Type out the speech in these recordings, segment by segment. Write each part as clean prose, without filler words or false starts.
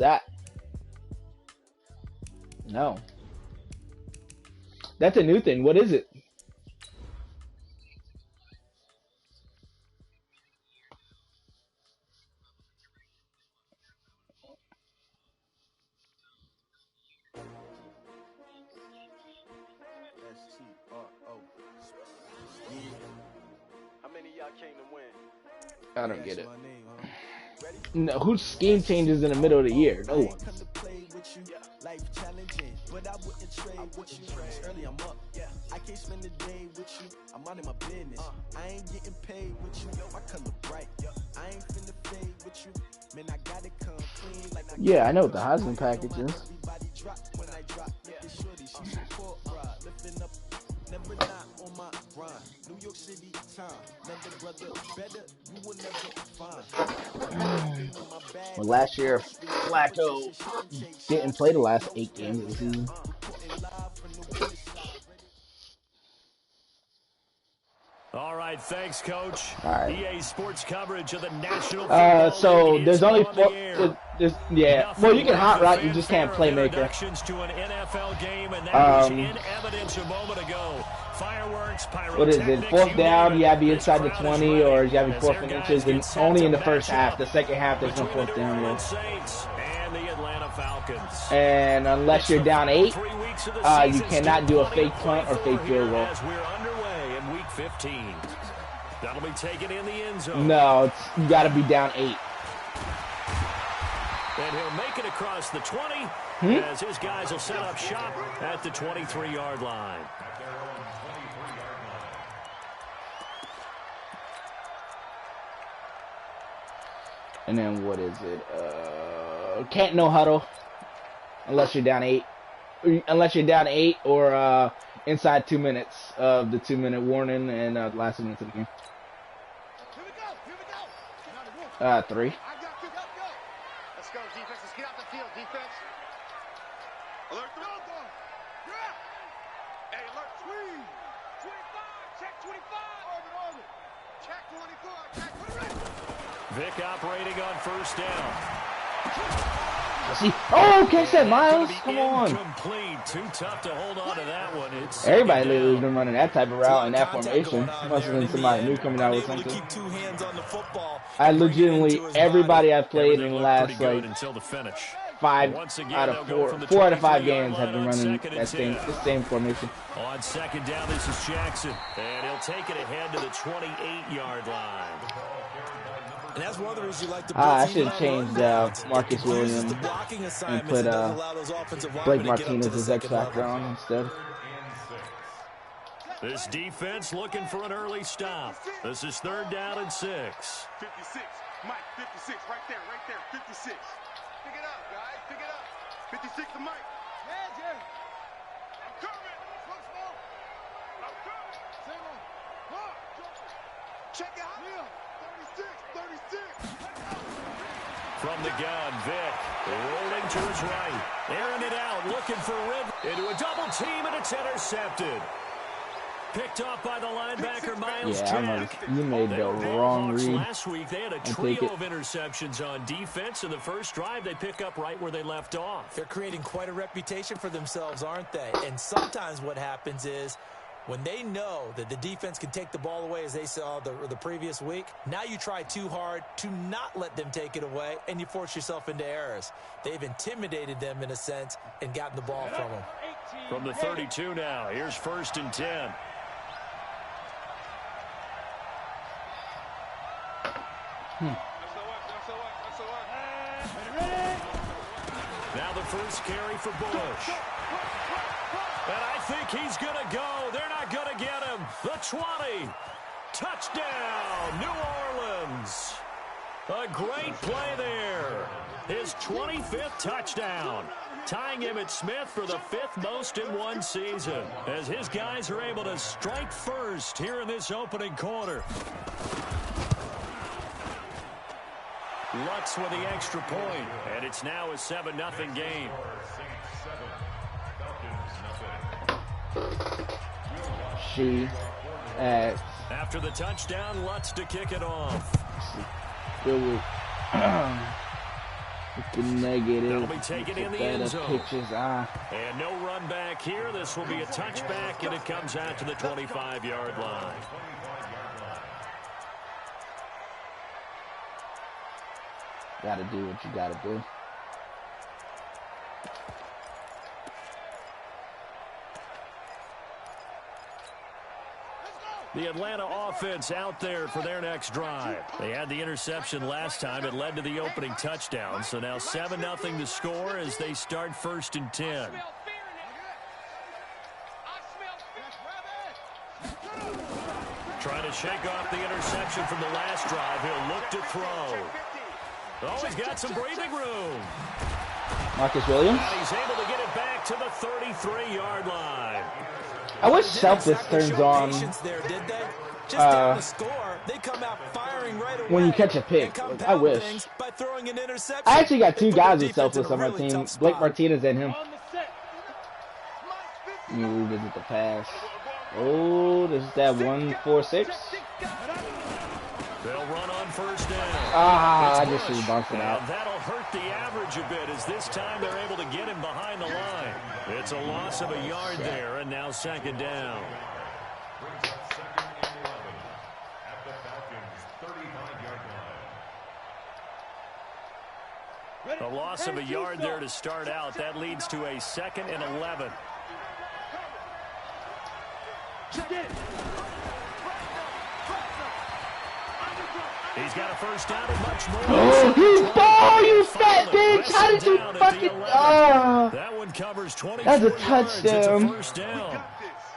That no, that's a new thing. What is it? How many of y'all came to win? I don't get it. No, whose scheme changes in the middle of the year? No one. Life challenging, but I wouldn't trade with you. Early I'm up, I can't spend the day with you. I'm out of my business. I ain't getting paid with you. My color bright. I ain't finna fade with you. Man, I gotta come clean like Yeah, I know what the Heisman package is. everybody drop when I drop. Look at shorty, she support ride, lifting up. Never not on my grind. New York City time. Another brother better. You will never find. Well, last year, Flacco didn't play the last 8 games of the season. All right, thanks, Coach. All right. EA Sports coverage of the National Football So League there's is only on 4. the air. Yeah. Well, you can hot route. You just can't Fanfare of playmaker. introductions to an NFL game, and that was in evidence a moment ago. Fireworks, What is it? pyrotechnics, 4th you down, name you it. gotta be This inside the crowd is 20, ready or you gotta be as 4th their and guys inches, get and set only to in the match first half. up The second half, there's no between 4th the New down Orleans rule. Saints and the Atlanta Falcons. And unless you're down 8, you cannot do a fake punt or fake field goal. As we're underway in week 15. That'll be taken in the end zone. No, you gotta be down 8. And he'll make it across the 20 as his guys will set up shop at the 23-yard line. And then what is it? Can't no huddle unless you're down 8. Unless you're down 8 or inside 2 minutes of the 2-minute warning and last 2 minutes of the game. 3. Let's go, defense. Let's get out the field, defense. Alert, hey, alert. 25. Check 25. Orbit. Check 24. Check 25. Vic operating on first down. See? Oh, catch that, Miles! Come on! Incomplete. Too tough to hold on to that one. It's Everybody lately has been running that type of route in that formation. Must have been somebody new coming out with something. I legitimately, everybody I've played in the last like until the finish. 5 out of 4 out of 5 games have been running that same formation. On second down, this is Jackson, and he'll take it ahead to the 28-yard line. And that's one of the reasons you like to I should have changed Marcus Williams and put Blake Martinez as X Factor on instead. This defense looking for an early stop. This is 3rd down and 6. 56. Mike, 56. Right there. 56. Pick it up, guys. Pick it up. 56 to Mike. Yeah, Jerry. I'm coming. Smoke. I'm coming. Check it out. 36. From the gun, Vic rolling to his right. Airing it out, looking for Rid into a double team, and it's intercepted. Picked off by the linebacker, Miles Jack. You made the wrong read. Last week, they had a trio of interceptions on defense. In the first drive, they pick up right where they left off. They're creating quite a reputation for themselves, aren't they? And sometimes what happens is when they know that the defense can take the ball away, as they saw the previous week, now you try too hard to not let them take it away, and you force yourself into errors. They've intimidated them in a sense and gotten the ball from them. From the 32 now, here's 1st and 10. Now the first carry for Bush. And I think he's going to go. They're not going to get him. The 20. Touchdown, New Orleans. A great play there. His 25th touchdown. Tying him at Smith for the 5th most in one season. As his guys are able to strike first here in this opening quarter. Lutz with the extra point, and it's now a 7-0 game. After the touchdown, Lutz to kick it off. Negative. That'll be taken in the end zone. Pitches, And no run back here. This will be a touchback, and it comes out to the 25-yard line. Gotta do what you gotta do. The Atlanta offense out there for their next drive. They had the interception last time. It led to the opening touchdown. So now 7-0 to score as they start 1st and 10. Trying to shake off the interception from the last drive. He'll look to throw. Oh, he's got some breathing room. Marcus Williams. And he's able to get it back to the 33-yard line. I wish selfless turns on there, did they? Just down the score, they come out firing right away when you catch a pick. Like, I wish. By throwing an interception. I actually got 2 guys with selfless on my team. Blake Martinez and him. Let me revisit the pass. Oh, this is that 1-4-6. They'll run on 1st down. I just should have bumped it out. And that'll hurt the average a bit as this time they're able to get him behind the line. It's a loss of a yard there, and now 2nd down. A loss of a yard there to start out. That leads to a 2nd and 11. He's got a 1st down and much more. Oh, you fat bitch! How did you fucking... That one covers 24 that's a yards. touchdown. It's a 1st down.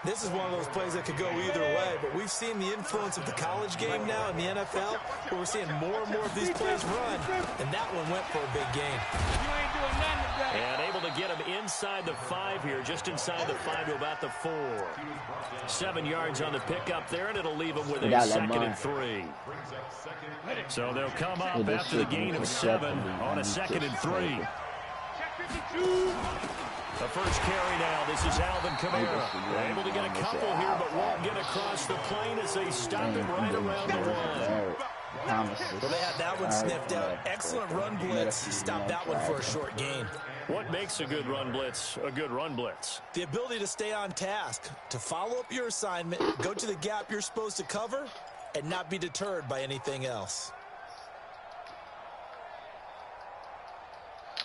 This is one of those plays that could go either way, but we've seen the influence of the college game now in the NFL, where we're seeing more and more of these plays run, and that one went for a big gain. And able to get him inside the 5 here, just inside the 5 to about the 4. 7 yards on the pickup there, and it'll leave him with a 2nd and 3. So they'll come up after the gain of 7 on a 2nd and 3. The first carry now. This is Alvin Kamara. They're able to get a couple here, but won't get across the plane as they stop him right around the 1. Well, they had that one sniffed out. Excellent run blitz. He stopped that one for a short gain. What makes a good run blitz a good run blitz? The ability to stay on task, to follow up your assignment, go to the gap you're supposed to cover, and not be deterred by anything else.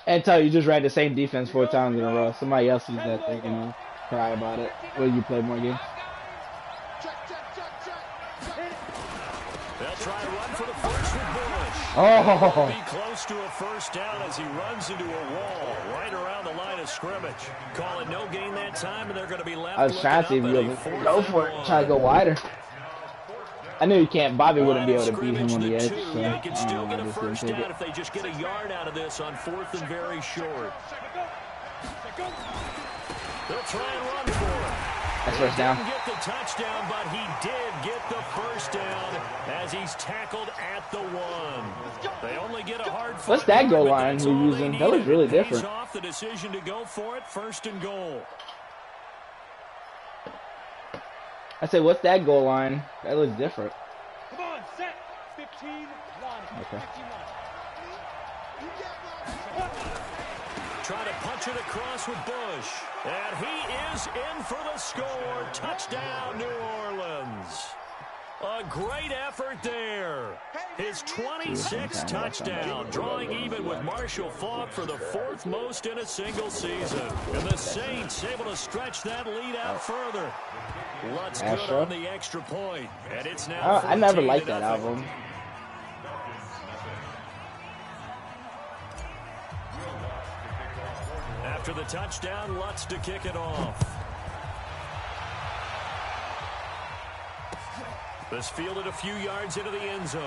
And tell you just ran the same defense 4 times in a row. Somebody else sees that, they're gonna cry about it. Will you play more games? They'll try to run for the first with Bush. Oh! Be close to a 1st down as he runs into a wall right around the line of scrimmage. Call it no gain that time, and they're going to be left. I was trying to see if you would go for it, try to go wider. I knew you can't. Bobby wouldn't be able to beat him on the edge. So they can still get a 1st down if they just get a yard out of this on 4th and very short. They'll try and run for it. That's 1st down. Didn't get the touchdown, but he did get the 1st down as he's tackled at the 1. They only get a hard. What's that goal line you're using? That looks really different. Off the decision to go for it, 1st and goal. I said, what's that goal line? That looks different. Come on, set. 15, line. Okay. Trying to punch it across with Bush. And he is in for the score. Touchdown, New Orleans. A great effort there. His 26th touchdown, drawing even with Marshall Faulk for the 4th most in a single season. And the Saints able to stretch that lead out further. Lutz good on the extra point. And it's now I never liked that album. After the touchdown, Lutz to kick it off. This fielded a few yards into the end zone.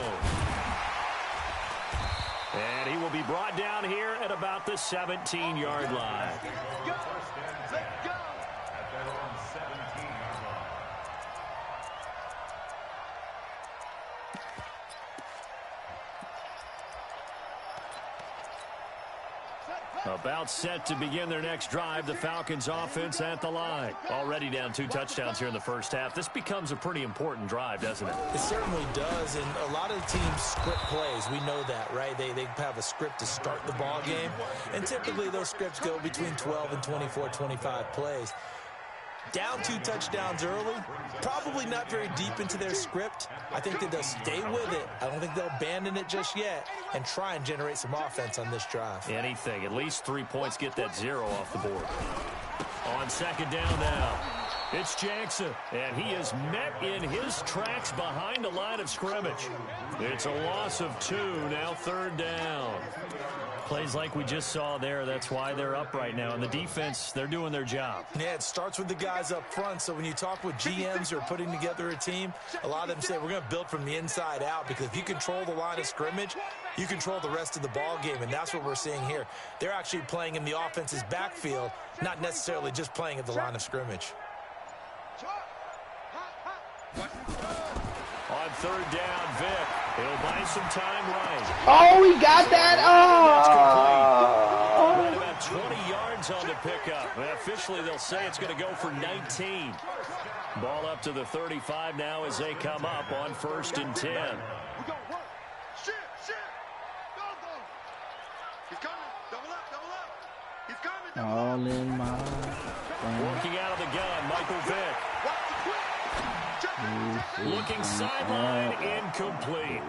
And he will be brought down here at about the 17-yard line. About set to begin their next drive, the Falcons offense at the line. Already down 2 touchdowns here in the first half. This becomes a pretty important drive, doesn't it? It certainly does, and a lot of the teams script plays. We know that, right? They have a script to start the ball game, and typically those scripts go between 12 and 24, 25 plays. Down 2 touchdowns early, probably not very deep into their script. I think that they'll stay with it. I don't think they'll abandon it just yet and try and generate some offense on this drive. Anything. At least 3 points, get that 0 off the board. On second down now, it's Jackson, and he is met in his tracks behind the line of scrimmage. It's a loss of 2, now 3rd down. Plays like we just saw there, that's why they're up right now. And the defense, they're doing their job. Yeah, it starts with the guys up front. So when you talk with GMs who are putting together a team, a lot of them say we're going to build from the inside out, because if you control the line of scrimmage, you control the rest of the ball game, and that's what we're seeing here. They're actually playing in the offense's backfield, not necessarily just playing at the line of scrimmage. On 3rd down, Vic. He'll buy some time right. Oh, he got that. Right about 20 yards on the pickup. And officially, they'll say it's going to go for 19. Ball up to the 35 now as they come up on 1st and 10. We go work. Shit. Go. He's coming. Double up. He's coming. All in my. Working out of the gun, Michael Vick. Looking sideline, incomplete.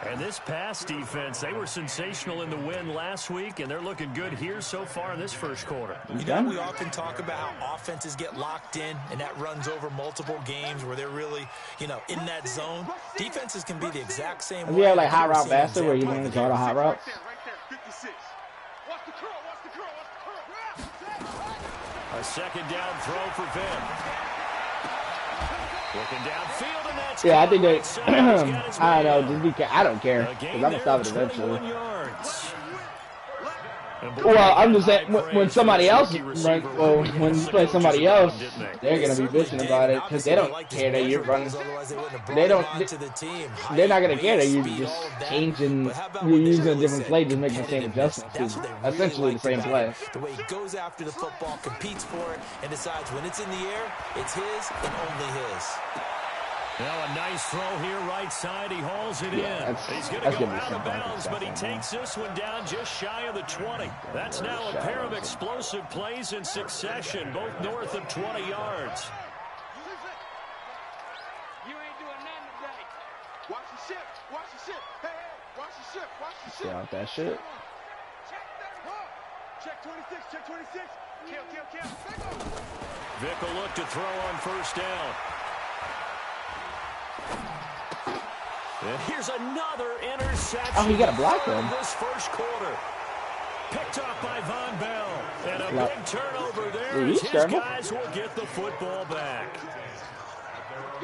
And this pass defense, they were sensational in the win last week, and they're looking good here so far in this first quarter. You know, we often talk about how offenses get locked in, and that runs over multiple games where they're really, in that zone. Defenses can be the exact same way. We have like hot route bastard where you want to draw the hot route. A second down throw for Vick. Looking downfield, and that's I think they. I don't know. I don't care, because I'm gonna stop it eventually. Well, I'm just saying when somebody else runs, when you play somebody else, they're gonna be bitching about it because they don't care that you're running. They're not gonna care that you're just changing, you're using a different play, just making the same adjustments. It's essentially the same play. The way he goes after the football, competes for it, and decides when it's in the air, it's his and only his. Now a nice throw here, right side. He hauls it in. He's going to go out of bounds, but he takes this one down just shy of the 20. That's now a pair of explosive plays in succession, both north of 20 yards. You ain't doing nothing today. Watch the ship. Hey, watch the ship. Stay out that shit. Check 26. Kill. Vick will look to throw on 1st down. And here's another interception. Oh, he got a block then. This first quarter. Picked up by Von Bell. And a big turnover there as his guys will get the football back.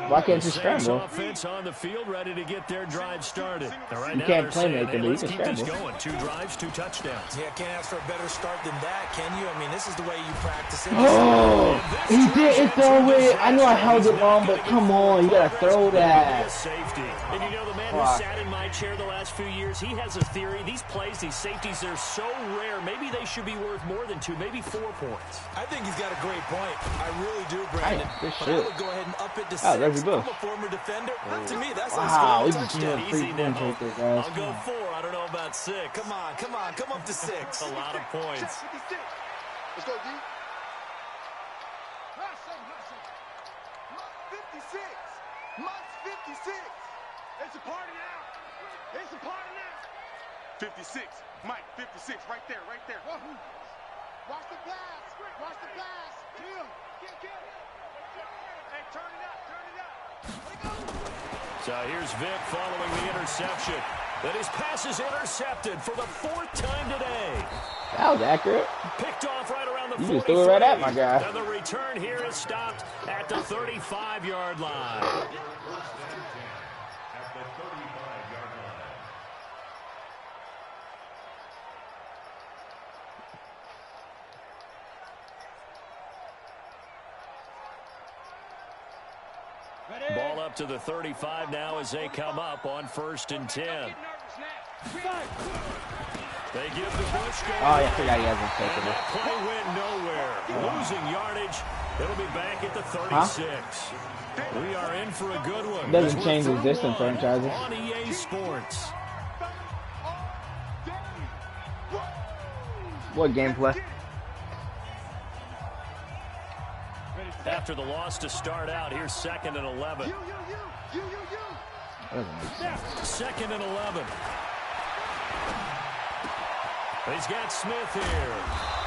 Why can't you scramble? Offense on the field, ready to get their drive started. Right, you can't play make it, but you can keep this scramble. going. 2 drives, 2 touchdowns. Yeah, can't ask for a better start than that, can you? I mean, this is the way you practice it. Oh, he didn't throw it. I know I held it wrong, but come on, you gotta throw that. Safety. And you know, the man who sat in my chair the last few years, he has a theory. These plays, these safeties, they're so rare. Maybe they should be worth more than 2, maybe 4 points. I think he's got a great point. I really do, Brandon. But I would go ahead and up it to 6. I'm a former defender. To me, that's a touchdown. Easy now. I'll go 4. I don't know about 6. Come up to 6. A lot of points. Let's go, D. 56. Must 56. It's a party now. 56. Mike, 56. Right there. Watch the blast. Kill. Hey, turn it up. So here's Vick following the interception. Then his pass is intercepted for the 4th time today. That was accurate. Picked off right around the 40. You just threw it right at my guy. And the return here is stopped at the 35-yard line. Ball up to the 35 now as they come up on 1st and 10. They give the Bush go. Oh, yeah, I forgot he hasn't And taken it. that play went nowhere. Losing yardage. It'll be back at the 36. We are in for a good one. Doesn't We're change his through distance one franchises. on EA Sports. What gameplay? After the loss to start out, here's 2nd and 11. Doesn't make sense. 2nd and 11. He's got Smith here.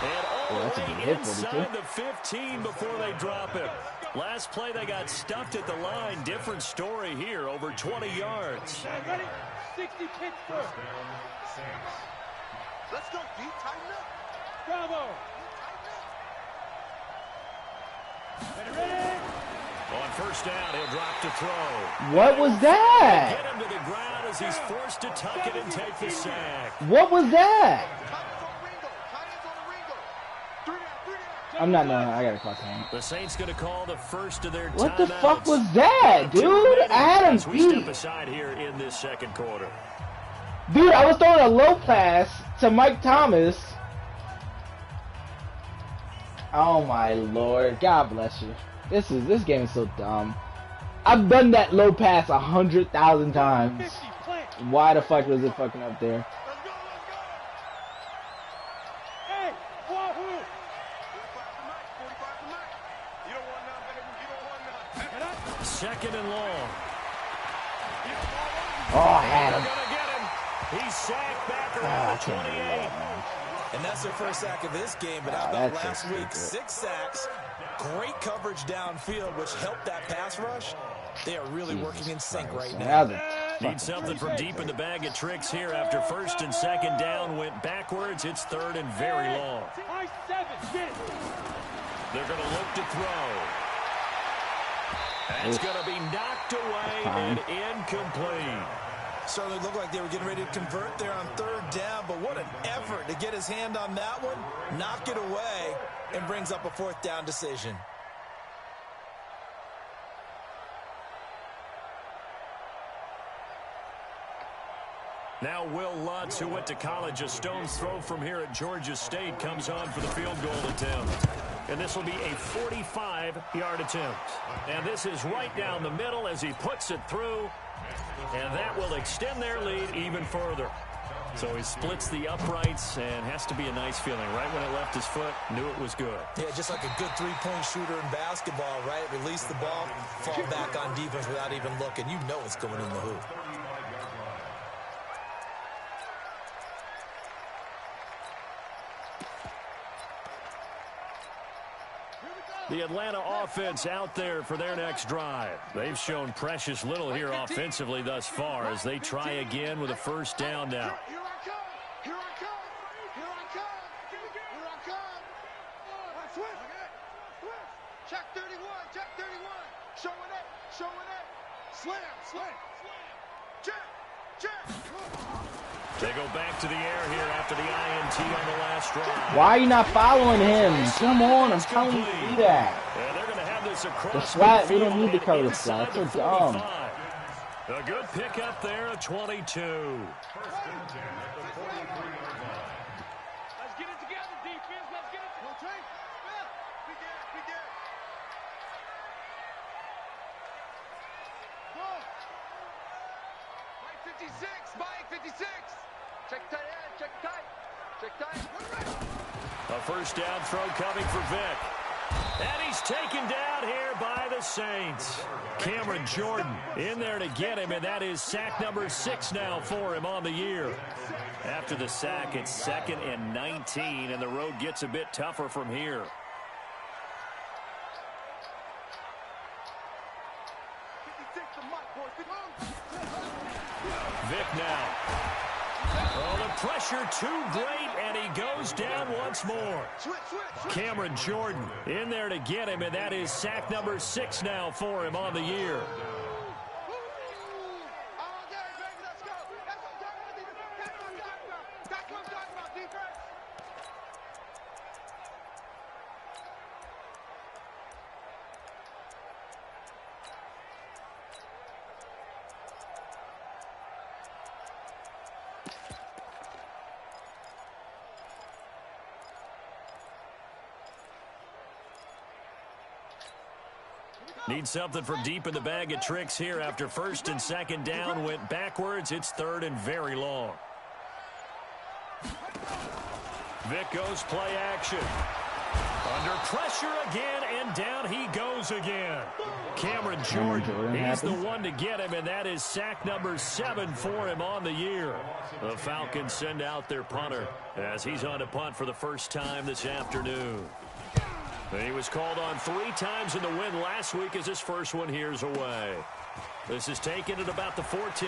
And all that's a the good way hit, 42. inside the 15 before they drop him. Last play, they got stuffed at the line. Different story here, over 20 yards. Ready? 60 pitch first. Let's go, D. Tighten up. Bravo. Ready? On first down, he'll drop to throw. What was that? Get him to the ground as he's forced to tuck it and take the sack. What was that? I'm not knowing. I gotta call time. The Saints going to call the first of their What the timeouts. fuck was that, dude? I had him As we step beat. aside here in this second quarter. Dude, I was throwing a low pass to Mike Thomas. Oh my lord. God bless you. This game is so dumb. I've done that low pass 100,000 times. Why the fuck was it fucking up there? Let's go. Hey, wahoo! 45 to Mike. You don't want none, baby. You don't want none. 2nd and long. Oh, I had They're him. going to get him. He's sacked back Ah, I around the can't believe 28. that, man. And that's their first sack of this game, but how about That's last just week? stupid. 6 sacks, great coverage downfield, which helped that pass rush. They are really working in sync right So now. that was a Need fucking something crazy from deep in the bag of tricks here after 1st and 2nd down went backwards. It's 3rd and very long. High 7, get it. They're going to look to throw. That's going to be knocked away and incomplete. Certainly looked like they were getting ready to convert there on 3rd down, but what an effort to get his hand on that one, knock it away, and brings up a 4th down decision. Now Will Lutz, who went to college a stone's throw from here at Georgia State, comes on for the field goal attempt. And this will be a 45-yard attempt. And this is right down the middle as he puts it through. And that will extend their lead even further. So he splits the uprights and has to be a nice feeling. Right when it left his foot, knew it was good. Yeah, just like a good three-point shooter in basketball, right? Release the ball, fall back on defense without even looking. You know it's going in the hoop. The Atlanta offense out there for their next drive. They've shown precious little here offensively thus far as they try again with a first down now. Here I come. Here I come. Here I come. Here I come. Swift. Check 31. Check 31. Showing it. Showing it. Slam. Slam. Check. Check. They go back to the air here after the INT on the last drive. Why are you not following him? Come on, I'm telling you to do that. Yeah, they're going to have this across The slot, we don't midfield need to and cover the inside slot. It's so the dumb. 45. A good pickup there of 22. Let's get it together, defense. Let's get it. Rotate. Begin. Mike 56. Mike 56. Check tight end. Check tight. Check tight. A first down throw coming for Vic. And he's taken down here by the Saints. Cameron Jordan in there to get him, and that is sack number 6 now for him on the year. After the sack, it's 2nd and 19, and the road gets a bit tougher from here. Vic now. Oh, the pressure too great, and he goes down once more. Cameron Jordan in there to get him, and that is sack number 6 now for him on the year. Need something from deep in the bag of tricks here after first and second down went backwards. It's third and very long. Vic goes play action. Under pressure again, and down he goes again. Cameron Jordan, he's the one to get him, and that is sack number 7 for him on the year. The Falcons send out their punter as he's on to punt for the first time this afternoon. He was called on 3 times in the win last week as his first one here's away. This is taken at about the 14.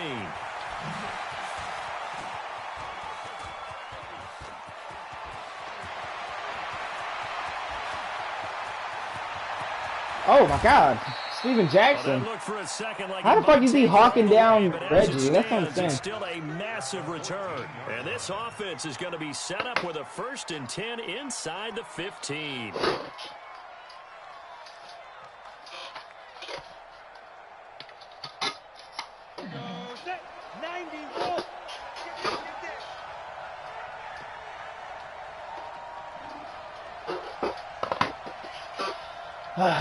Oh my God, Steven Jackson. Like how the fuck is he hawking down Reggie? That's what I'm saying. Still a massive return. And this offense is going to be set up with a 1st and 10 inside the 15.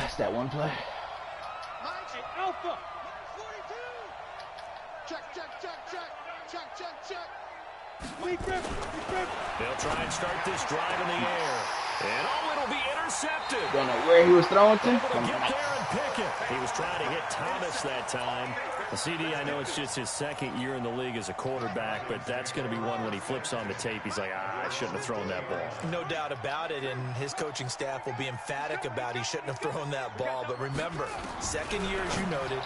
It's that one play. Alpha. 42. Check, check, check, check. Check, check, check. They'll try and start this drive in the air. And it'll be intercepted. Don't know where he was throwing to. Able to get there and pick it. He was trying to hit Thomas that time. The CD, I know it's just his 2nd year in the league as a quarterback, but that's going to be one when he flips on the tape. He's like, I shouldn't have thrown that ball. No doubt about it, and his coaching staff will be emphatic about he shouldn't have thrown that ball. But remember, 2nd year, as you noted,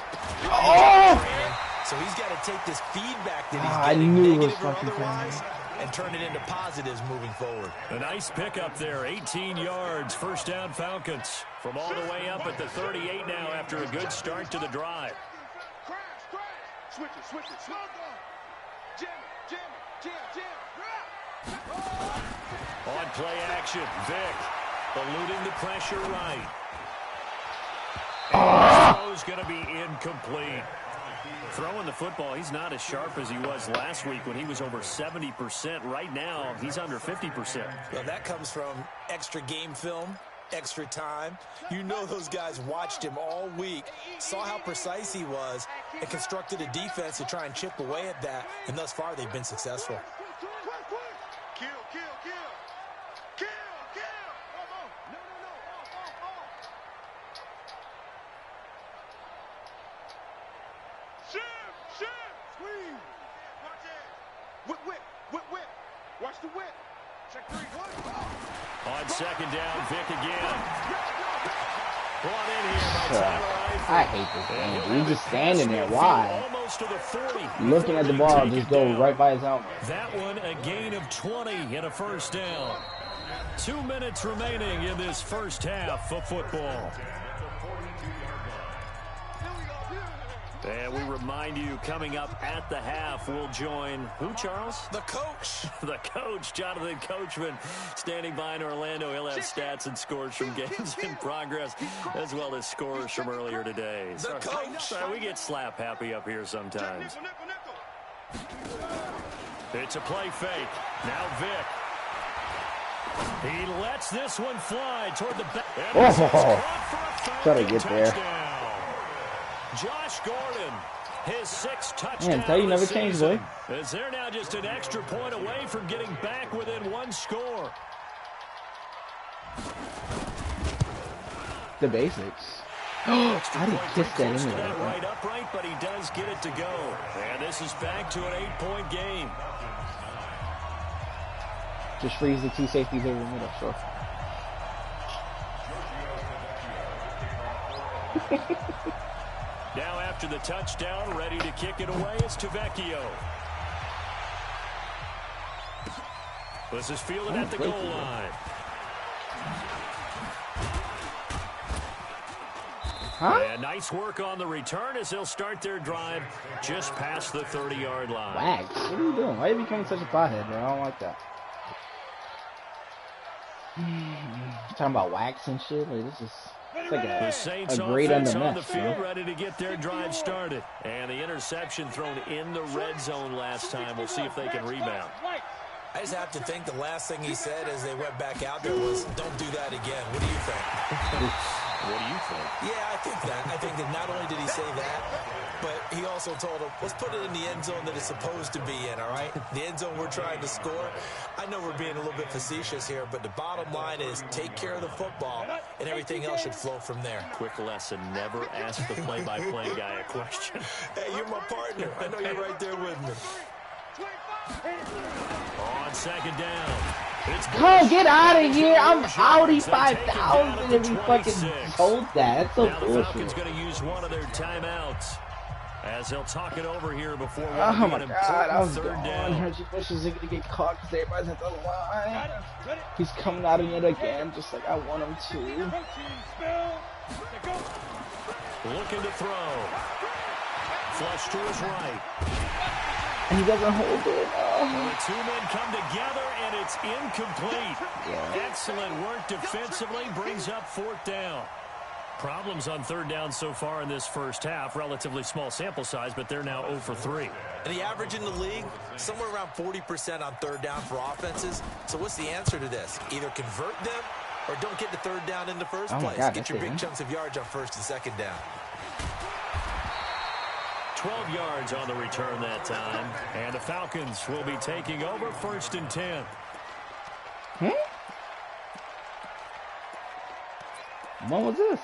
so he's got to take this feedback that he's getting, negative or otherwise, and turn it into positives moving forward. A nice pickup there, 18 yards, first down Falcons. From all the way up at the 38 now after a good start to the drive. Switch it, switch it, switch it. Jam it, jam it, jam, jam. On play action, Vic eluding the pressure right. And throw's going to be incomplete. Throwing the football, he's not as sharp as he was last week when he was over 70%. Right now, he's under 50%. Well, that comes from extra game film, extra time. You know those guys watched him all week, saw how precise he was, and constructed a defense to try and chip away at that. And thus far, they've been successful. Kill, kill, kill. Kill, kill. No, no, no. Shim, squeeze. Watch it. Whip, whip, whip, whip. Watch the whip. Check 3, 1. On second down, Vic again. Brought in here by Tyler I hate this game. He's just standing there. Why? Looking at the ball, just go right by his helmet. That one a gain of 20 and a first down. 2 minutes remaining in this first half of football. And we remind you, coming up at the half, we'll join who, Charles? The coach. The coach, Jonathan Coachman, standing by in Orlando. He'll have stats and scores from games in progress, as well as scores from earlier today. The coach. We get slap happy up here sometimes. It's a play fake. Now Vic. He lets this one fly toward the back. Try to get there. Josh Gordon, his 6th touchdown. Man, tell you never changed, boy. As they're now just an extra point away from getting back within 1 score. The basics. I didn't kiss that anyway. Not right upright, but he does get it to go. And this is back to an 8-point game. Just freeze the 2 safeties over the middle, sure. Now after the touchdown, ready to kick it away, it's Tavecchio. This is fielded at the goal line. Huh? And nice work on the return as they'll start their drive just past the 30-yard line. Wax, what are you doing? Why are you becoming such a pothead, bro? I don't like that. Talking about wax and shit. Like, this is like the Saints a great on the on the mess, field, ready to get their drive started. And the interception thrown in the red zone last time. We'll see if they can rebound. I just have to think the last thing he said as they went back out there was, don't do that again. What do you think? What do you think? Yeah, I think that. I think that not only did he say that, but he also told him, let's put it in the end zone that it's supposed to be in, all right? The end zone we're trying to score. I know we're being a little bit facetious here, but the bottom line is take care of the football, and everything else should flow from there. Quick lesson, never ask the play-by-play guy a question. Hey, you're my partner. I know you're right there with me. On second down. Come get out of here! I'm Audi 5000 if he fucking told that. That's so now the Falcons bullshit. going to use one of their timeouts as they'll talk it over here before Oh my an god, I was third gone. down. Reggie Bush is gonna get caught because everybody's at the line. He's coming out of it again, just like I want him to. Looking to throw. Flush to his right. And he doesn't hold it. Well, the two men come together, and it's incomplete. Yeah. Excellent work defensively. Brings up fourth down. Problems on third down so far in this first half. Relatively small sample size, but they're now 0 for 3. And the average in the league, somewhere around 40% on third down for offenses. So what's the answer to this? Either convert them or don't get the third down in the first Oh my place. God, Get your that's it, big man. chunks of yards on first and second down. 12 yards on the return that time. And the Falcons will be taking over first and 10. What was this?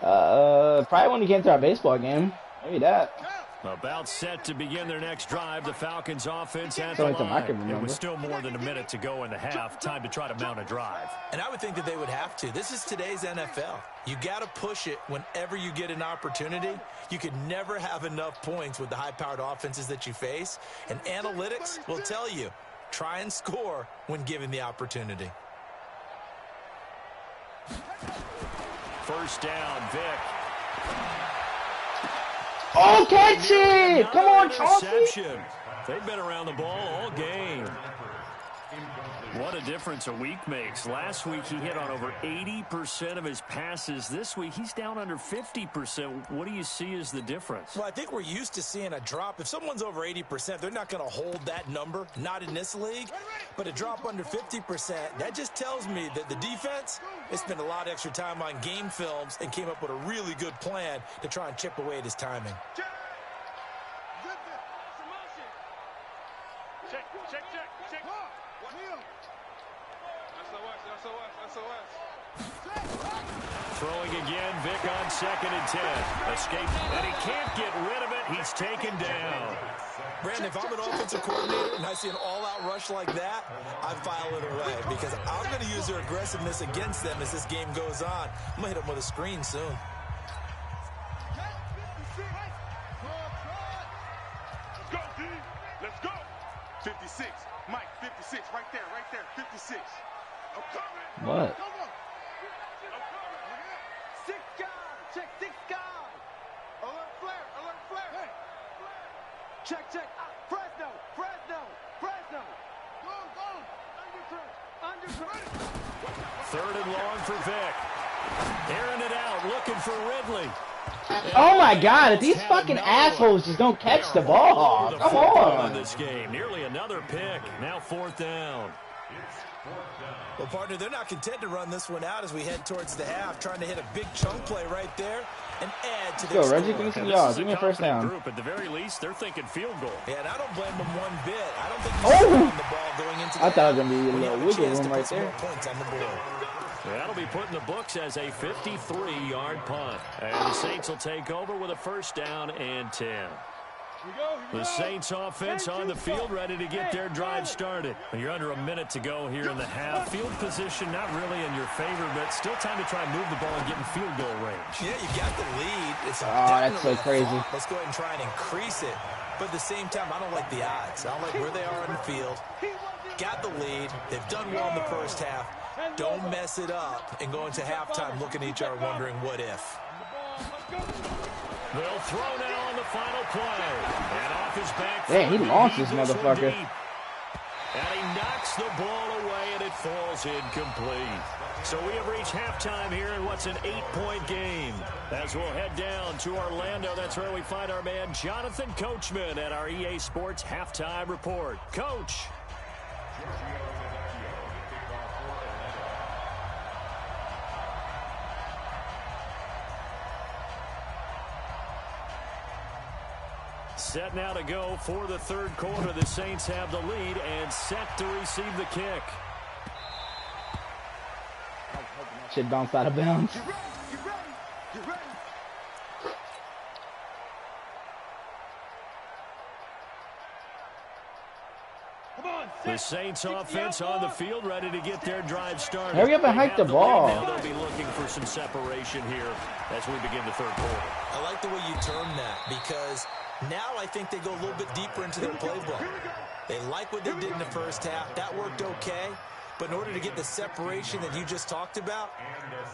Probably when he came to our baseball game. Maybe that. About set to begin their next drive. The Falcons offense at the Only time I can line. It remember. was still more than a minute to go in the half. Time to try to mount a drive. And I would think that they would have to. This is today's NFL. You got to push it whenever you get an opportunity. You could never have enough points with the high-powered offenses that you face. And analytics will tell you, try and score when given the opportunity. First down, Vic. Oh, catch it! Come on, Chauncey! Interception. They've been around the ball all game. What a difference a week makes. Last week, he hit on over 80% of his passes. This week, he's down under 50%. What do you see as the difference? Well, I think we're used to seeing a drop. If someone's over 80%, they're not going to hold that number, not in this league. But a drop under 50%, that just tells me that the defense, they spent a lot of extra time on game films and came up with a really good plan to try and chip away at his timing. Check, check, check, check. SOS. Throwing again, Vic on second and 10. Escape, and he can't get rid of it. He's taken down. Brandon, if I'm an offensive coordinator and I see an all-out rush like that, I file it away because I'm going to use their aggressiveness against them as this game goes on. I'm going to hit them with a screen soon. Let's go, D. Let's go. 56. Mike, 56. Right there. 56. I'm coming. What? Come on. I'm coming. 6 guys. Check 6 guys. Alert flare. Hey. Check. Fresno. Go. Under turn. Third and long for Vic. Airing it out, looking for Ridley. Oh my god, if these fucking assholes just don't catch the ball. Come on. In this game, nearly another pick. Now fourth down. Well, partner, they're not content to run this one out as we head towards the half, trying to hit a big chunk play right there and add to their Yo, Reggie, score. give me some This yards. is Give me a a first confident down. group. At the very least, they're thinking field goal. Yeah, and I don't blame them one bit. I don't think Oh! he's on the ball going into the I thought it was half. gonna be a When you little have wiggle chance room to right put some there. more points on the board. That'll be put in the books as a 53-yard punt. And the Saints will take over with a first down and 10. The Saints offense on the field, ready to get their drive started. You're under a minute to go here in the half. Field position not really in your favor, but still time to try and move the ball and get in field goal range. Yeah, you got the lead. It's that's so definitely a crazy. thought. Let's go ahead and try and increase it. But at the same time, I don't like the odds. I don't like where they are on the field. Got the lead. They've done well in the first half. Don't mess it up and go into halftime looking at each other wondering what if. They'll throw now on the final play. And off his back. Dang, he foot, launched this this one motherfucker. deep. And he knocks the ball away, and it falls incomplete. So we have reached halftime here in what's an 8-point game. As we'll head down to Orlando, that's where we find our man Jonathan Coachman at our EA Sports Halftime Report. Coach. Set now to go for the third quarter. The Saints have the lead and set to receive the kick. Shit bounced out of bounds. Get ready, get ready, get ready. Come on, The Saints offense on the field, ready to get their drive started. Hurry up and hike the ball. Now they'll be looking for some separation here as we begin the third quarter. I like the way you term that because now I think they go a little bit deeper into their playbook. They like what they did in the first half. That worked okay. But in order to get the separation that you just talked about,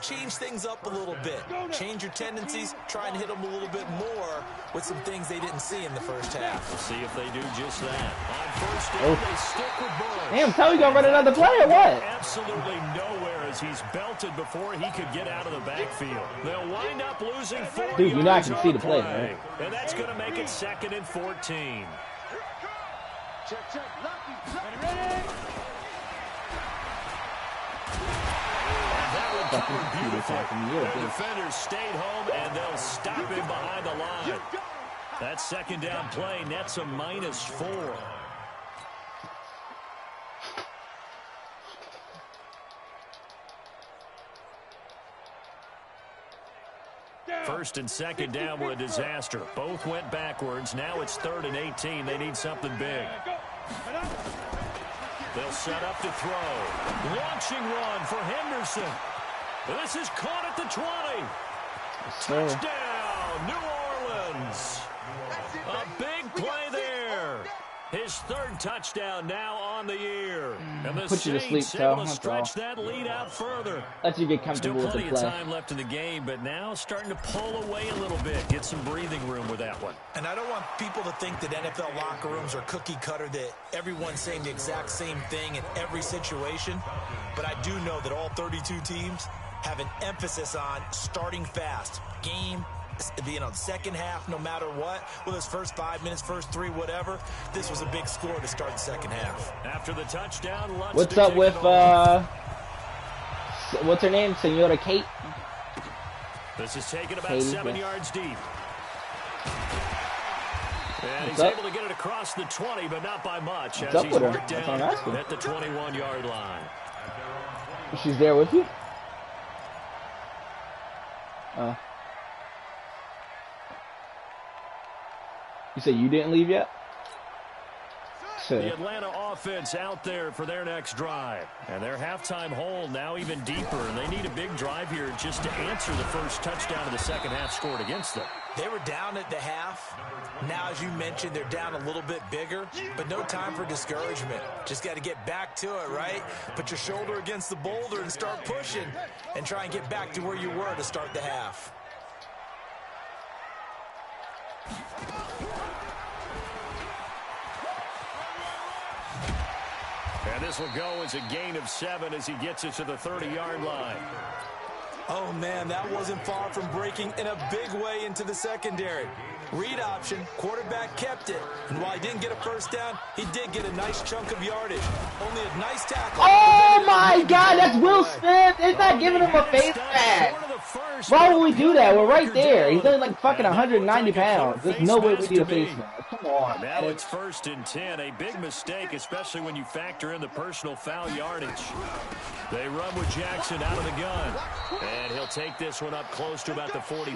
change things up a little bit. Change your tendencies, try and hit them a little bit more with some things they didn't see in the first half. We'll see if they do just that. On first down, they stick with Bush. Damn, tell you gonna run another play or what? Absolutely nowhere as he's belted before he could get out of the backfield. They'll wind up losing 4 Dude, you know I yards can see on the play, right? And that's going to make it 2nd and 14. Check, check, Lucky, ready? The defenders stayed home, and they'll stop him behind the line. That second down play nets a -4. First and second down were a disaster. Both went backwards. Now it's 3rd and 18. They need something big. They'll set up to throw. Launching one for Henderson. This is caught at the 20. Touchdown, New Orleans. A big play there. His 3rd touchdown now on the year. And the Put you to sleep, Saints Cal. able to That's all. stretch that lead out further. Let you get Still comfortable with the plenty of play. time left in the game, but now starting to pull away a little bit. Get some breathing room with that one. And I don't want people to think that NFL locker rooms are cookie cutter, that everyone's saying the exact same thing in every situation. But I do know that all 32 teams have an emphasis on starting fast. Game, the second half, no matter what, whether it's first 5 minutes, first 3, whatever. This was a big score to start the second half. After the touchdown, What's up with, what's her name? Senora Kate? This is taken about Katie, 7 yeah. yards deep. And What's he's up? able to get it across the 20, but not by much. What's as up he's with her? marked That's down what I'm asking. at the 21-yard line. She's there with you? You said you didn't leave yet? The Atlanta offense out there for their next drive. And their halftime hole now even deeper. And they need a big drive here just to answer the first touchdown of the second half scored against them. They were down at the half. Now, as you mentioned, they're down a little bit bigger, but no time for discouragement. Just got to get back to it, right? Put your shoulder against the boulder and start pushing and try and get back to where you were to start the half. And this will go as a gain of 7 as he gets it to the 30-yard line. Oh, man, that wasn't far from breaking in a big way into the secondary. Read option, quarterback kept it. And while he didn't get a first down, he did get a nice chunk of yardage. Only a nice tackle. Oh, my God, that's Will Smith. It's not giving him a face mask. Why would we do that? We're right there. He's only like fucking 190 pounds. There's no way we need a face mask. Come on, Now man. it's 1st and 10. A big mistake, especially when you factor in the personal foul yardage. They run with Jackson out of the gun. And he'll take this one up close to about the 45.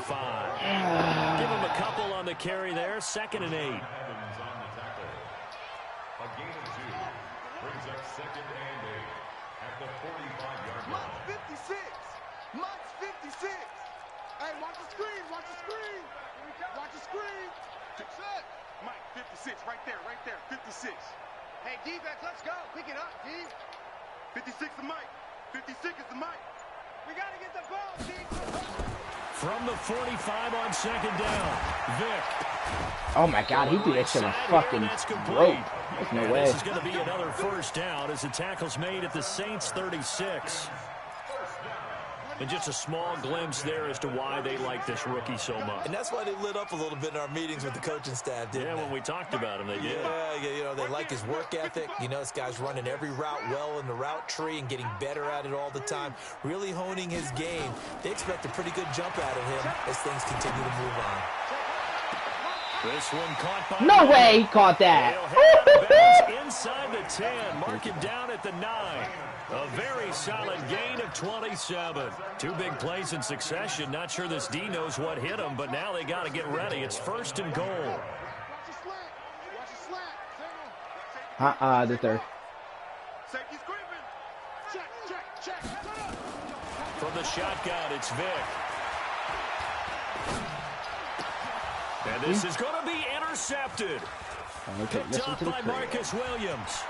Give him a couple on the carry there. 2nd and 8. A gain of 2 brings up 2nd and 8 at the 45-yard line. Mike 56. Mike 56. Hey, watch the screen. Watch the screen. Watch the screen. Set. Mike 56. Right there. 56. Hey, defense, let's go. Pick it up, D. 56 is Mike. 56 is the Mike. We got to get the ball, D. From the 45 on 2nd down. Vic. Oh, my God. He threw that shit on fucking broke. There's no And way. this is going to be another first down as the tackle's made at the Saints 36. And just a small glimpse there as to why they like this rookie so much. And that's why they lit up a little bit in our meetings with the coaching staff, didn't Yeah, they? when we talked about him, they did. Yeah, they like his work ethic. This guy's running every route well in the route tree and getting better at it all the time, really honing his game. They expect a pretty good jump out of him as things continue to move on. This one caught by No way he caught that. He'll head out of bounds inside the 10. Mark him down at the 9. A very solid gain of 27. Two big plays in succession. Not sure this D knows what hit him, but now they got to get ready. It's 1st and goal. The third. From the shotgun, it's Vic. And this is going to be intercepted. Picked up by Marcus Williams.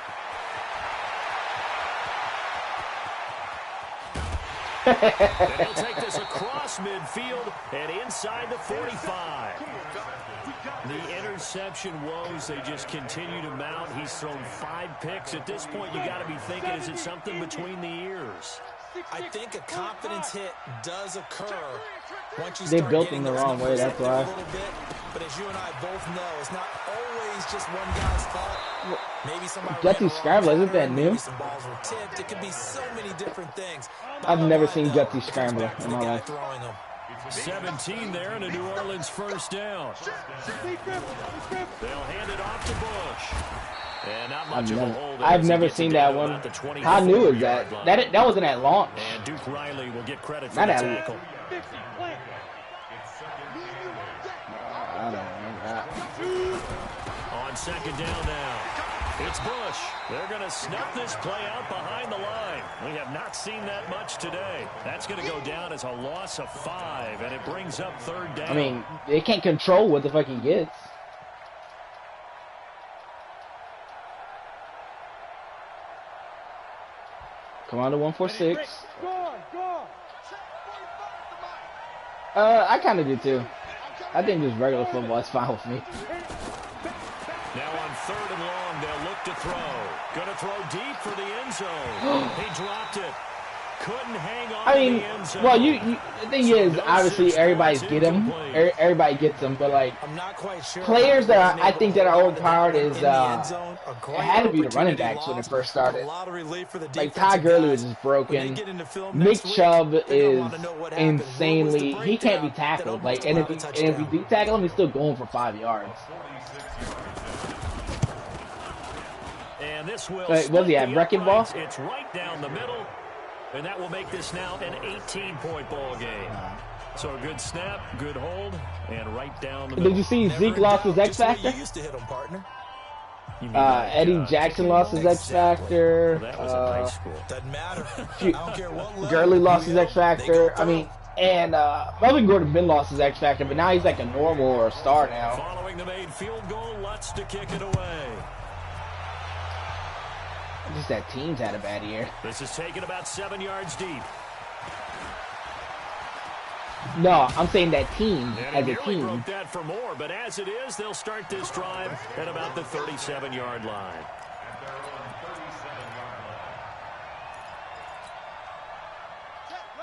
And he'll take this across midfield and inside the 45. The interception woes, they just continue to mount. He's thrown 5 picks. At this point, you got to be thinking, is it something between the ears? I think a confidence hit does occur once you They start built getting him the those wrong way, numbers that's up there why. a little bit. But as you and I both know, it's not always just one guy's fault. Maybe somebody Gutsy Scrambler, isn't that new? Maybe some balls were tipped. It could be so many different things. I've never seen Gutsy Scrambler in my life. 17 there and a New Orleans first down. They'll hand it off to Bush. And not much of a hold. I've never seen that one. How new is that? That wasn't at launch. And Duke Riley will get credit for Not the at tackle. I don't know. On 2nd down now. It's Bush. They're going to snuff this play out behind the line. We have not seen that much today. That's going to go down as a loss of 5, and it brings up 3rd down. I mean, they can't control what the fuck he gets. Come on to 146. I kind of do too. I think just regular football is fine with me. Now on 3rd and long, they'll look to throw. Going to throw deep for the end zone. He dropped it. Couldn't hang on I mean, to the end zone. well, the thing is, obviously, everybody everybody gets them, but like, I'm not quite sure players that I think that are overpowered is it had to be the running backs when it first started. Like Todd Gurley was just broken. Nick Chubb is insanely. He can't be tackled. Like, and if you do tackle him, he's still going for 5 yards. And this will Was he at Wrecking Ball? It's right down the middle. And that will make this now an 18-point ball game. So a good snap, good hold, and right down the middle. Did you see Zeke lost his X Factor? You used to hit him, partner. Eddie Jackson lost his X Factor. That was in high school. Doesn't matter. I don't care what level. Gurley lost his X Factor. I mean, and Melvin Gordon Ben lost his X Factor, but now he's like a normal or a star now. Following the made field goal, Lutz to kick it away. Just that team's had a bad year. This is taken about 7 yards deep. No, I'm saying that team And as a nearly team. broke that for more, but as it is, they'll start this drive at about the 37-yard line.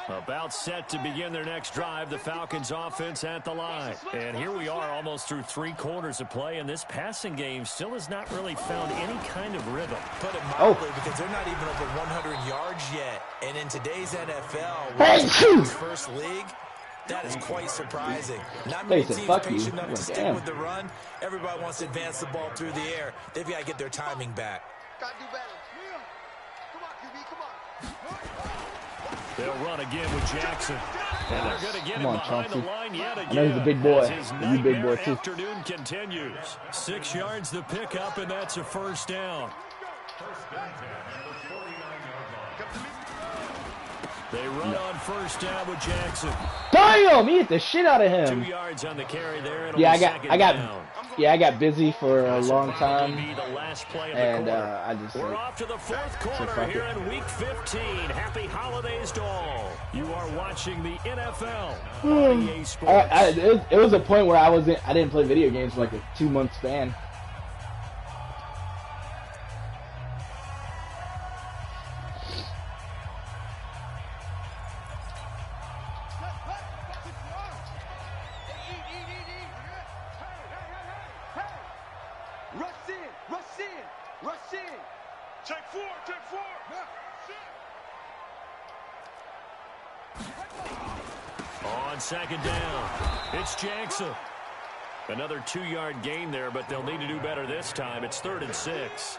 About set to begin their next drive, the Falcons offense at the line. And here we are almost through 3 quarters of play, and this passing game still has not really found any kind of rhythm. Put it mildly, because they're not even over 100 yards yet. And in today's NFL, which is first league, that is quite surprising. Not many teams patient enough to stick with the run. Everybody wants to advance the ball through the air. They've got to get their timing back. Gotta do better. Come on, QB, come on. They'll run again with Jackson. And they're going to get him behind the line yet again. I know he's a big boy. His You big boy too. afternoon continues. 6 yards the pickup, and that's a first down. They run on first down with Jackson. Damn, he hit the shit out of him. 2 yards on the carry there. Yeah, I got busy for a long time, and I just we're off to the 4th quarter here in Week 15. Happy holidays to all. You are watching the NFL on EA Sports. it was a point where I didn't play video games for like a 2-month span. On 2nd down, it's Jackson. Another 2-yard gain there, but they'll need to do better this time. It's 3rd and 6.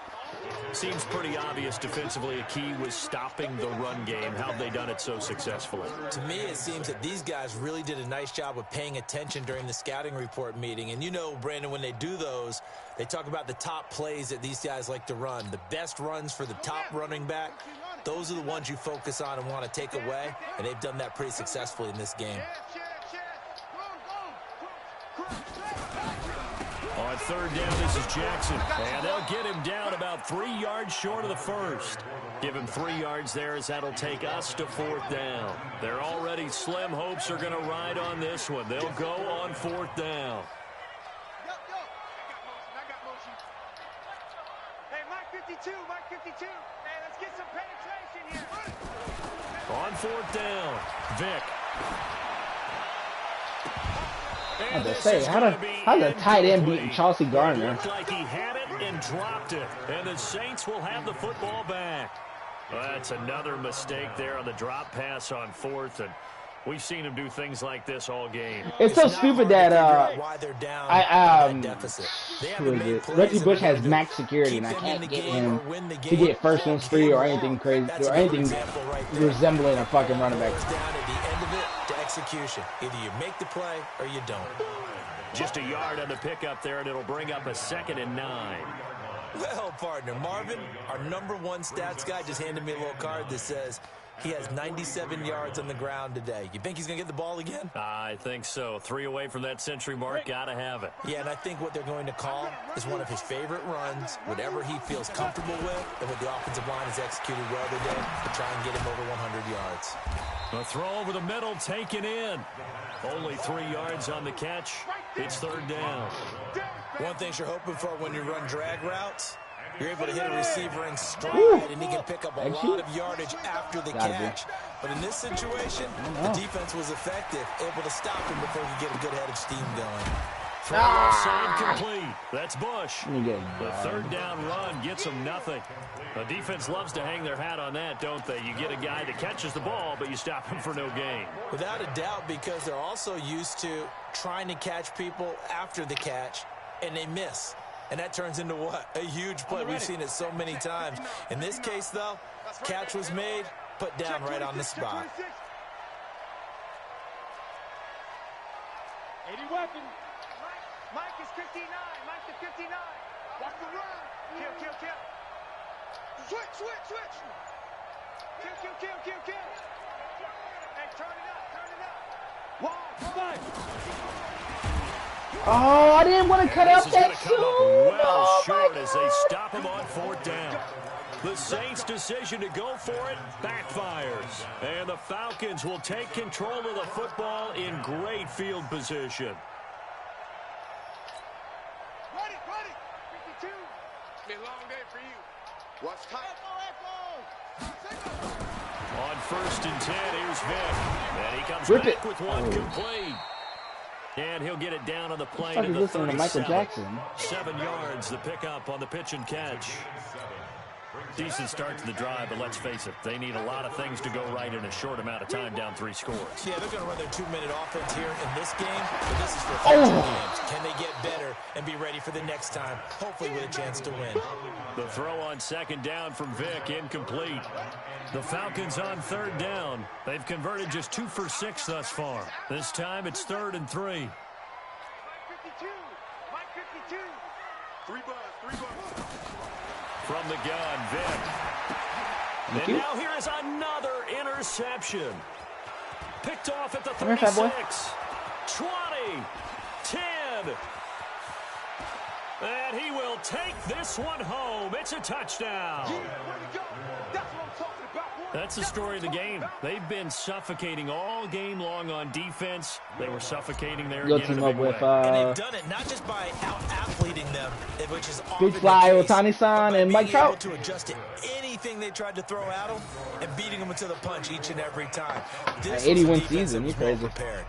Seems pretty obvious defensively a key was stopping the run game. How have they done it so successfully? To me, it seems that these guys really did a nice job of paying attention during the scouting report meeting. And you know, Brandon, when they do those, they talk about the top plays that these guys like to run. The best runs for the top running back, those are the ones you focus on and want to take away. And they've done that pretty successfully in this game. On 3rd down, this is Jackson. And they'll get him down about 3 yards short of the first. Give him 3 yards there as that'll take us to 4th down. They're already slim hopes are going to ride on this one. They'll go on 4th down. I got motion. Hey, Mike 52, Mike 52. Hey, let's get some penetration here. On 4th down, Vic. I was to say, how the tight end beating Chauncey Gardner? Looked like he had it and dropped it, and the Saints will have the football back. Well, that's another mistake there on the drop pass on 4th, and we've seen him do things like this all game. It's so stupid that why they're down deficit. Reggie Bush has max security, and I can't get him to get first and free or anything crazy or anything resembling a fucking running back. Down at the end of it to execution. Either you make the play or you don't. Just a yard on the pickup there, and it'll bring up a 2nd and 9. Well, partner, Marvin, our #1 stats guy, just handed me a little card that says he has 97 yards on the ground today. You think he's going to get the ball again? I think so. 3 away from that century mark. Got to have it. Yeah, and I think what they're going to call is one of his favorite runs, whatever he feels comfortable with, and what the offensive line has executed well today to try and get him over 100 yards. The throw over the middle taken in. Only 3 yards on the catch. It's 3rd down. One thing you're hoping for when you run drag routes, you're able to hit a receiver in stride, and he can pick up a lot of yardage after the catch. But in this situation, the defense was effective, able to stop him before he could get a good head of steam going. Throw also incomplete. That's Bush. The 3rd down run gets him nothing. The defense loves to hang their hat on that, don't they? You get a guy that catches the ball, but you stop him for no gain. Without a doubt, because they're also used to trying to catch people after the catch, and they miss. And that turns into what? A huge play. We've seen it so many times. In this case, though, catch was made, put down right on the spot. 80 weapon. Mike is 59. Mike is 59. Watch the run. Kill, kill, kill. Switch, switch, switch. Kill, kill, kill, kill, kill. Hey, turn it up, turn it up. Wide, right. Oh, I didn't want to cut out that soon. Well short as they stop him on 4th down. The Saints' decision to go for it backfires. And the Falcons will take control of the football in great field position. Ready, ready. 52. Be a long day for you. Watch tight. On 1st and 10, here's Vic. And he comes Rip back it. with one complete. And he'll get it down on the plane It's like to the listening to 37. Michael Jackson. 7 yards, the pickup on the pitch and catch. Decent start to the drive, but let's face it, they need a lot of things to go right in a short amount of time, down 3 scores. Yeah, they're going to run their 2-minute offense here in this game, but this is for future games. Can they get better and be ready for the next time, hopefully with a chance to win? The throw on 2nd down from Vic, incomplete. The Falcons on 3rd down. They've converted just 2 for 6 thus far. This time it's 3rd and 3. Mike 52. Mike 52. 3 buzz. From the gun, Vic. And now here is another interception. Picked off at the 36. 20. 10. And he will take this one home. It's a touchdown. That's the story of the game. They've been suffocating all game long on defense. They were suffocating there You'll again in team a up big with way. And they've done it not just by out-athleting them, which is often Big Fly, the case, Otani-san, but by and Mike being able Trout. to adjust to anything they tried to throw at them and beating them to the punch each and every time. This 81 was a defense season, that you was well crazy. prepared.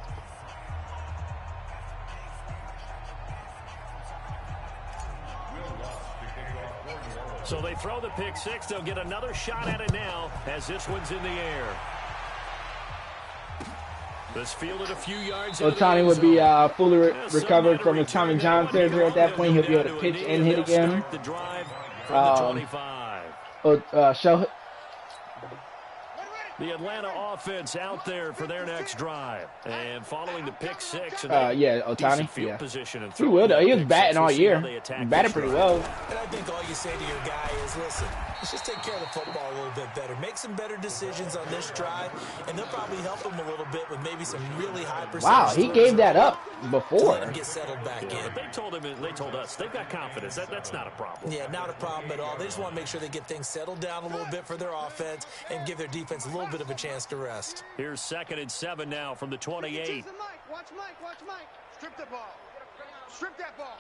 So they throw the pick 6. They'll get another shot at it now as this one's in the air. This fielded a few yards. Otani would be fully recovered from his Tommy John surgery at that point. He'll be able to pitch and hit again. The Atlanta offense out there for their next drive. And following the pick six. Yeah, Otani. Field position and he will, though. He was batting all year. He batted pretty well. And I think all you say to your guy is, listen, let's just take care of the football a little bit better. Make some better decisions on this drive, and they'll probably help him a little bit with maybe some really high percentage. Wow, he gave that up before. Let him get settled back in. But they told us they've got confidence. That's not a problem. Yeah, not a problem at all. They just want to make sure they get things settled down a little bit for their offense and give their defense a little bit of a chance to rest. Here's 2nd and 7 now from the 28. Watch Mike. Strip the ball. Strip that ball.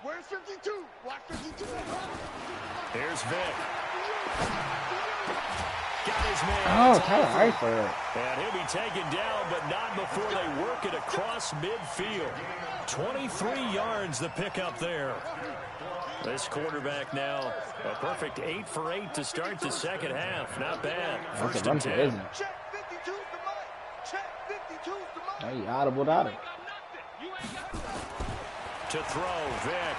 Where's 52? Watch 52. Here's Vic. Got his man. Oh, Tyler Eifert. And he'll be taken down, but not before they work it across midfield. 23 yards the pickup there. This quarterback now a perfect 8 for 8 to start the second half. Not bad. That's a run for, isn't it? Check 52's the mic. Check 52's the mic. He audibled out of it. To throw, Vic.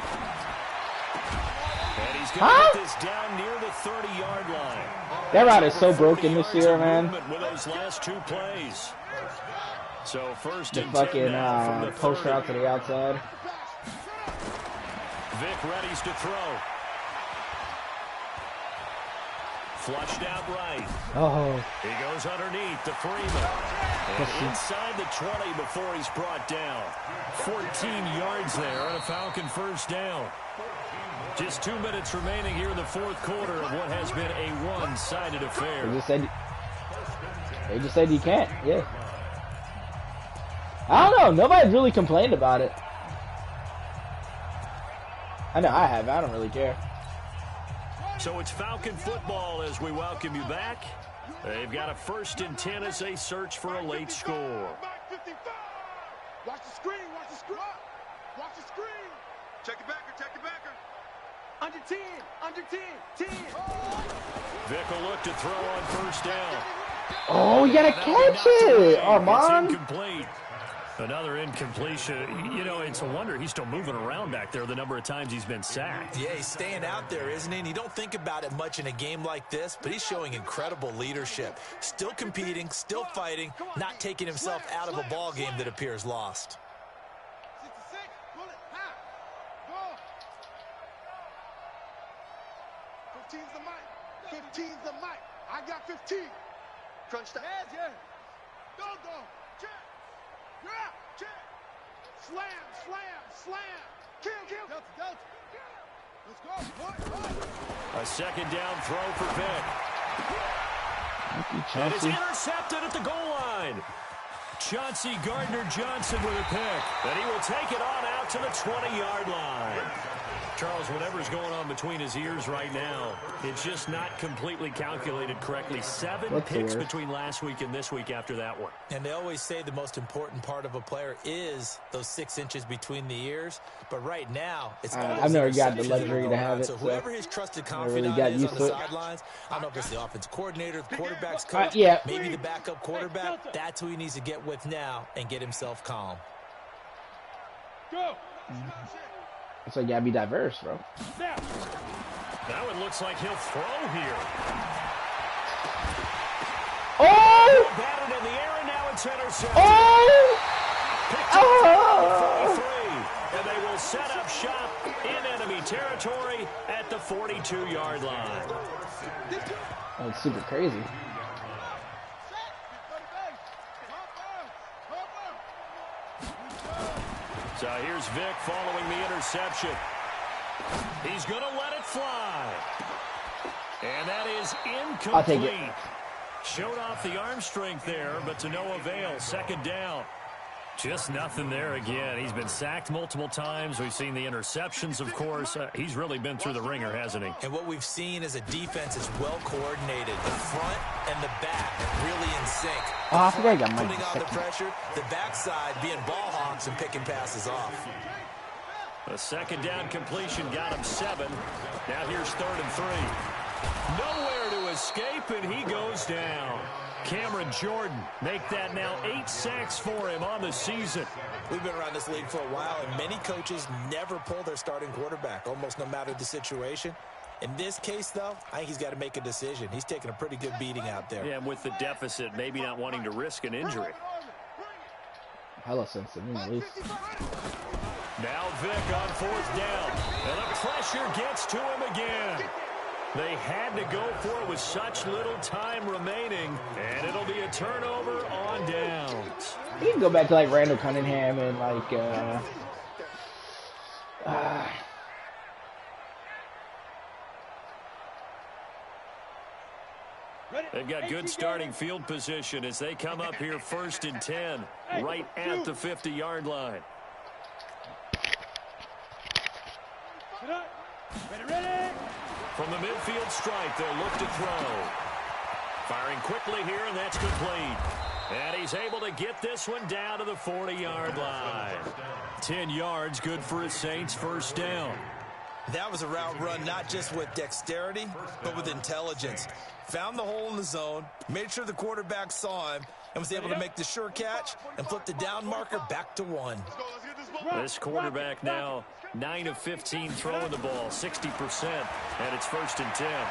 And he's going to get this down near the 30-yard line. That route is so broken this year, man. With those last 2 plays. So first The and fucking 10 now from the post 30. route to the outside. Vic readies to throw. Flushed out right. Oh. He goes underneath to Freeman. And inside the 20 before he's brought down. 14 yards there on a Falcon first down. Just 2 minutes remaining here in the 4th quarter of what has been a one-sided affair. They just said you can't. Yeah. I don't know. Nobody's really complained about it. I know I have. I don't really care. So it's Falcon football as we welcome you back. They've got a 1st and 10 as they search for a late score. Watch the screen. Watch the screen. Watch the screen. Check it backer. Check it backer. Under 10. Under 10. 10. Vic will look to throw on first down. Oh, you gotta catch it, Armand. It's incomplete. Another incompletion. You know, it's a wonder he's still moving around back there the number of times he's been sacked. Yeah, he's staying out there, isn't he? And you don't think about it much in a game like this, but he's showing incredible leadership. Still competing, still fighting, not taking himself out of a ball game that appears lost. 66. Pull it. High. Ball. 15's the mic. 15's the mic. I got 15. Crunch that. Yeah. Go. Check. Yeah. Check. Slam. Kill. Delta. Let's go. A 2nd down throw for Vic. And it's intercepted at the goal line. Chauncey Gardner-Johnson with a pick. And he will take it on out to the 20-yard line. Charles, whatever's going on between his ears right now, it's just not completely calculated correctly. 7 picks between last week and this week after that one. And they always say the most important part of a player is those 6 inches between the ears. But right now, it's all I've never got the luxury to have it. So whoever his trusted confidant is on the sidelines, I don't know if it's the offensive coordinator, the quarterback's coach, maybe the backup quarterback, that's who he needs to get with now and get himself calm. Go. So you gotta be diverse, bro. That one looks like he'll throw here. Oh! Batted in the air, and now it's intercepted. Oh! Picked up 43, and they will set up shop in enemy territory at the 42-yard line. That's super crazy. So here's Vic following the interception. He's going to let it fly. And that is incomplete. I'll take it. Showed off the arm strength there, but to no avail. 2nd down. Just nothing there again. He's been sacked multiple times. We've seen the interceptions, of course. He's really been through the ringer, hasn't he? And what we've seen is a defense is well coordinated. The front and the back really in sync. Oh, I forgot I got Mike. Putting on the pressure, the backside being ball hawks and picking passes off. A 2nd down completion got him 7. Now here's 3rd and 3. Nowhere to escape, and he goes down. Cameron Jordan make that now 8 sacks for him on the season. We've been around this league for a while, and many coaches never pull their starting quarterback, almost no matter the situation. In this case, though, I think he's got to make a decision. He's taking a pretty good beating out there. Yeah, and with the deficit, maybe not wanting to risk an injury. Hella sensitive, at least. Now Vick on 4th down. And the pressure gets to him again. They had to go for it with such little time remaining. And it'll be a turnover on downs. You can go back to like Randall Cunningham and like they've got good starting field position as they come up here 1st and 10, right at the 50-yard line. From the midfield stripe, they'll look to throw. Firing quickly here, and that's complete. And he's able to get this one down to the 40-yard line. 10 yards, good for his Saints, 1st down. That was a route run not just with dexterity, but with intelligence. Found the hole in the zone, made sure the quarterback saw him, and was able to make the sure catch and flip the down marker back to 1. This quarterback now 9 of 15 throwing the ball, 60%, and it's 1st and 10.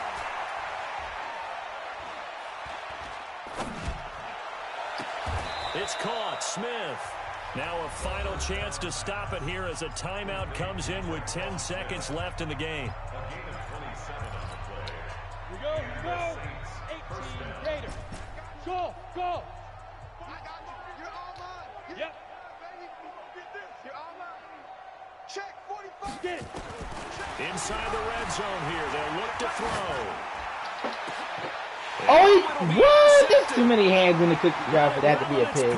It's caught. Smith. Now a final chance to stop it here as a timeout comes in with 10 seconds left in the game. Here we go. 18 Raiders. Go. You're all mine. Yep. You're all mine. Check 45. Get it. Inside the red zone here. They'll look to throw. oh, what? There's too many hands in the cookie jar for that to be a pig.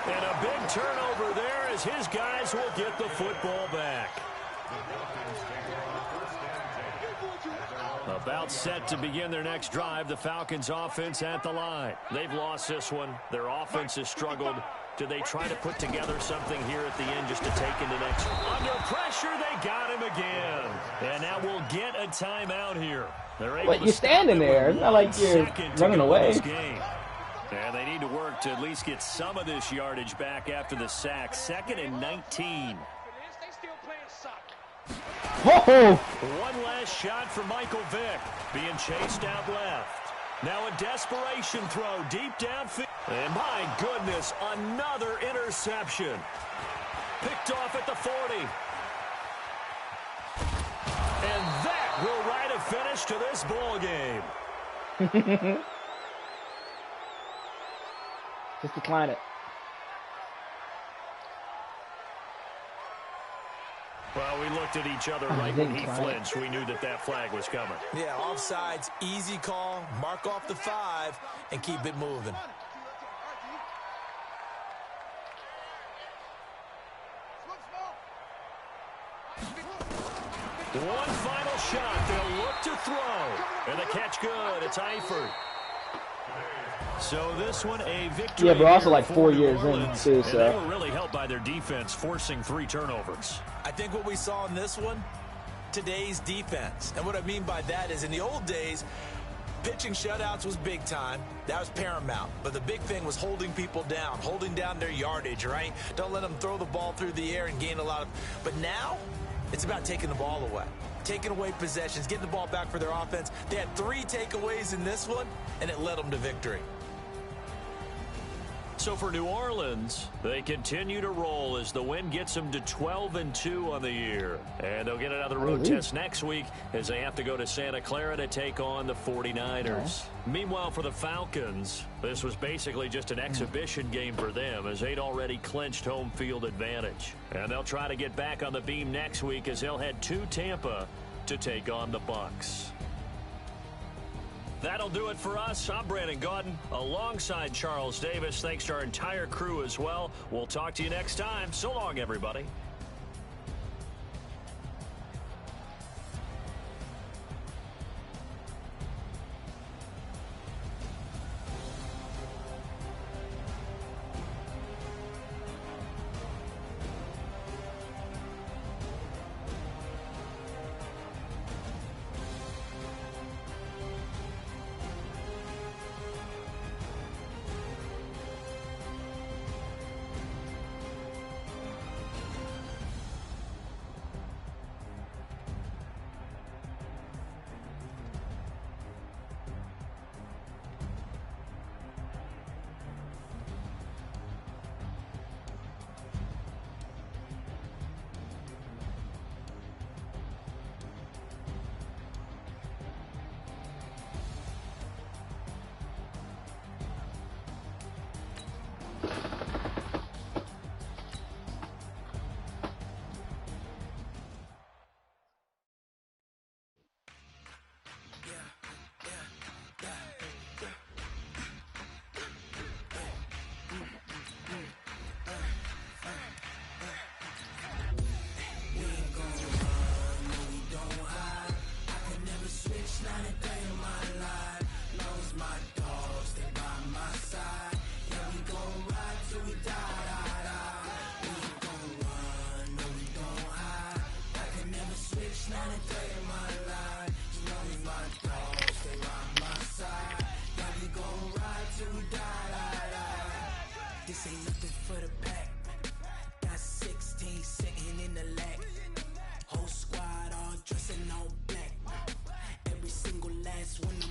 And a big turnover there as his guys will get the football back. About set to begin their next drive, the Falcons offense at the line. They've lost this one. Their offense has struggled. Do they try to put together something here at the end just to take into next? Under pressure, they got him again. And now we'll get a timeout here. They're able But to you're standing there. It's not like you're running away. And they need to work to at least get some of this yardage back after the sack. 2nd and 19. Oh! One last shot for Michael Vick. Being chased out left. Now a desperation throw deep downfield. And my goodness, another interception. Picked off at the 40. And that will write a finish to this ball game. Just decline it. Well, we looked at each other right when he flinched. We knew that that flag was coming. Yeah, offsides, easy call, mark off the 5, and keep it moving. One final shot. They'll look to throw. And the catch good. It's Eifert. So this one a victory. Yeah, but also like 4 New years Orleans, in, too, and so. they were really helped by their defense, forcing 3 turnovers. I think what we saw in this one, today's defense. And what I mean by that is in the old days, pitching shutouts was big time. That was paramount. But the big thing was holding people down, holding down their yardage, right? Don't let them throw the ball through the air and gain a lot of... But now, it's about taking the ball away. Taking away possessions, getting the ball back for their offense. They had 3 takeaways in this one, and it led them to victory. So for New Orleans, they continue to roll as the win gets them to 12-2 on the year. And they'll get another road test next week as they have to go to Santa Clara to take on the 49ers. Meanwhile, for the Falcons, this was basically just an exhibition game for them as they'd already clinched home field advantage. And they'll try to get back on the beam next week as they'll head to Tampa to take on the Bucs. That'll do it for us. I'm Brandon Gaudin alongside Charles Davis. Thanks to our entire crew as well. We'll talk to you next time. So long, everybody.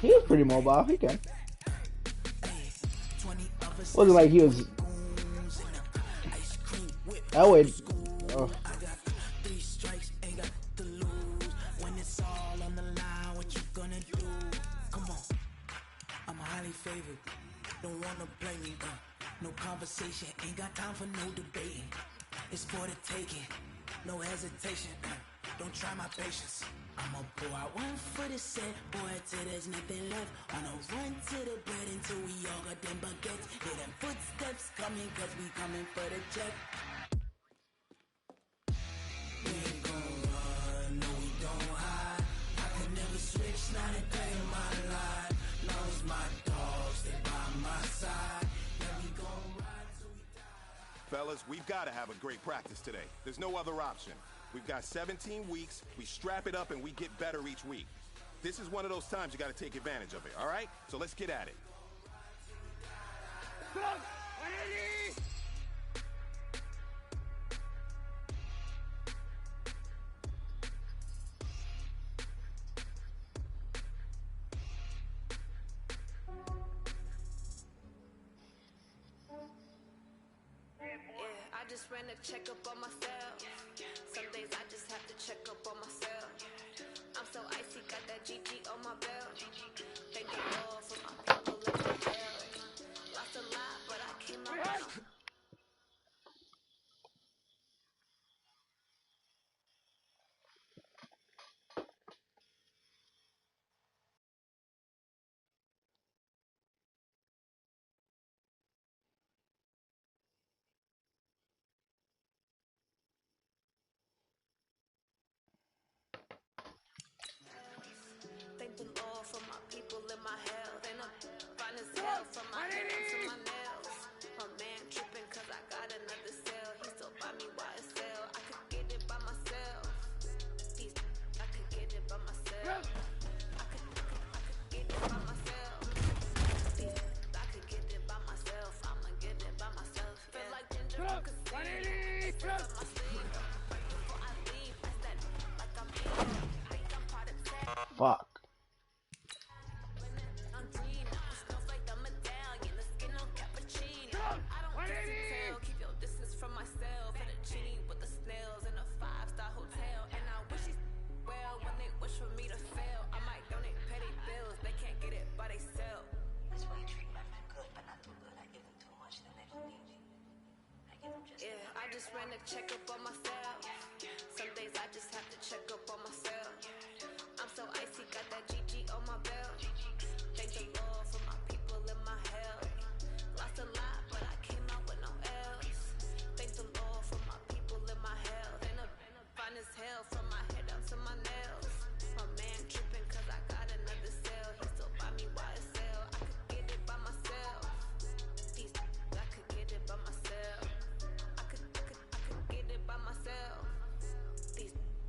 He was pretty mobile. He can. Wasn't like he was. That way. Oh. Favored, don't wanna blame me, no conversation, ain't got time for no debating, it's for the taking, no hesitation, don't try my patience, I'ma pour out one for the set, boy, till there's nothing left, on a run to the bread until we all got them baguettes, hear them footsteps coming, cause we coming for the check. We ain't gon' run, no we don't hide, I could never switch, not a day in my life, long as my Fellas, we've got to have a great practice today. There's no other option. We've got 17 weeks, we strap it up and we get better each week. This is one of those times you got to take advantage of it, all right? So let's get at it. I just ran a checkup on myself. Some days I just have to check up on myself. I'm so icy, got that GG on my belt. Thank the Lord for my people in my hell. Lost a lot, but I came out. Thank the Lord for my people in my hell. Then I'm fine as hell from my head to my nails. My man tripping cause I got another cell. He still buy me YSL. I could get it by myself. I could get it by myself. I could get it by myself. I could get it by myself. I'ma get it by myself. Feel like ginger from casino. From my sleeve. Before I leave, I said like I'm eating. I'm part of tech. Fuck. I just ran a checkup on myself. Some days I just have to check up on myself. I'm so icy, got that GG on my belt. Thank the Lord for my people in my hell. Lost a lot, but I came out with no L's. Thank the Lord for my people in my hell. Then I'm fine as hell from my head up to my nails. My man tripping cause I got another cell. He still buy me YSL. I could get it by myself. I could get it by myself. I could get it by myself.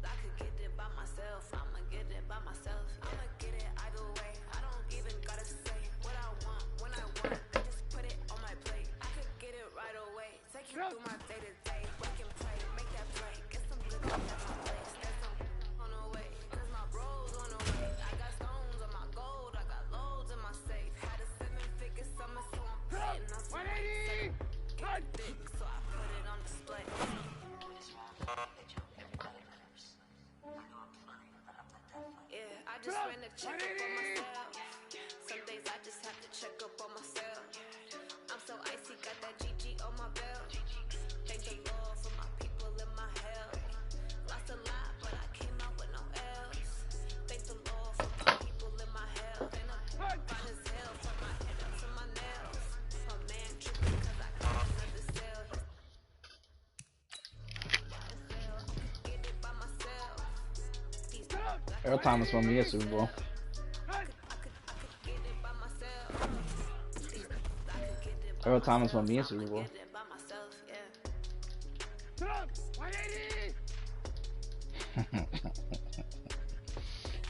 I could get it by myself. I'ma get it by myself. I'ma get it either way. I don't even gotta say what I want when I want. I just put it on my plate. I could get it right away. Take you through my day to day. Work and play, make that play. Get some good at my place. There's some on the way. Cause my bros on the way. I got stones on my gold. I got loads in my safe. Had a 7-figure summer, so I'm sitting on some get thick, so I put it on display. Yeah, I just ran a check up on myself. Some days I just have to check up on myself. I'm so icy, got that GG on my belt. Thank the Lord for my people in my hell. Lost a lot, but I came out with no L's. Thank the Lord for my people in my hell. Then I'm fine as hell from my head up to my nails. My man tripping cause I got another cell. Get it by myself. Earl Thomas won me a Super Bowl. Earl Thomas won me a Super Bowl.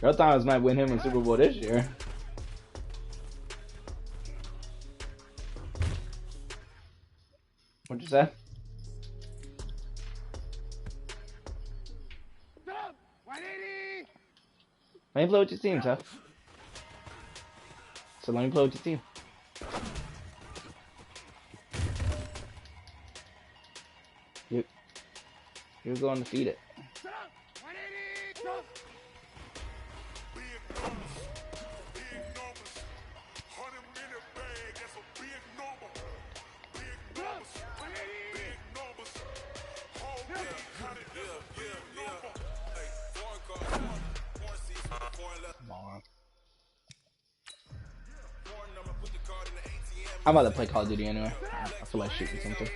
Earl Thomas might win him a Super Bowl this year. What'd you say? Why you play with your team, tough? So let me play with your team. You're going to feed it. I'm about to play Call of Duty anyway. I feel like shooting something.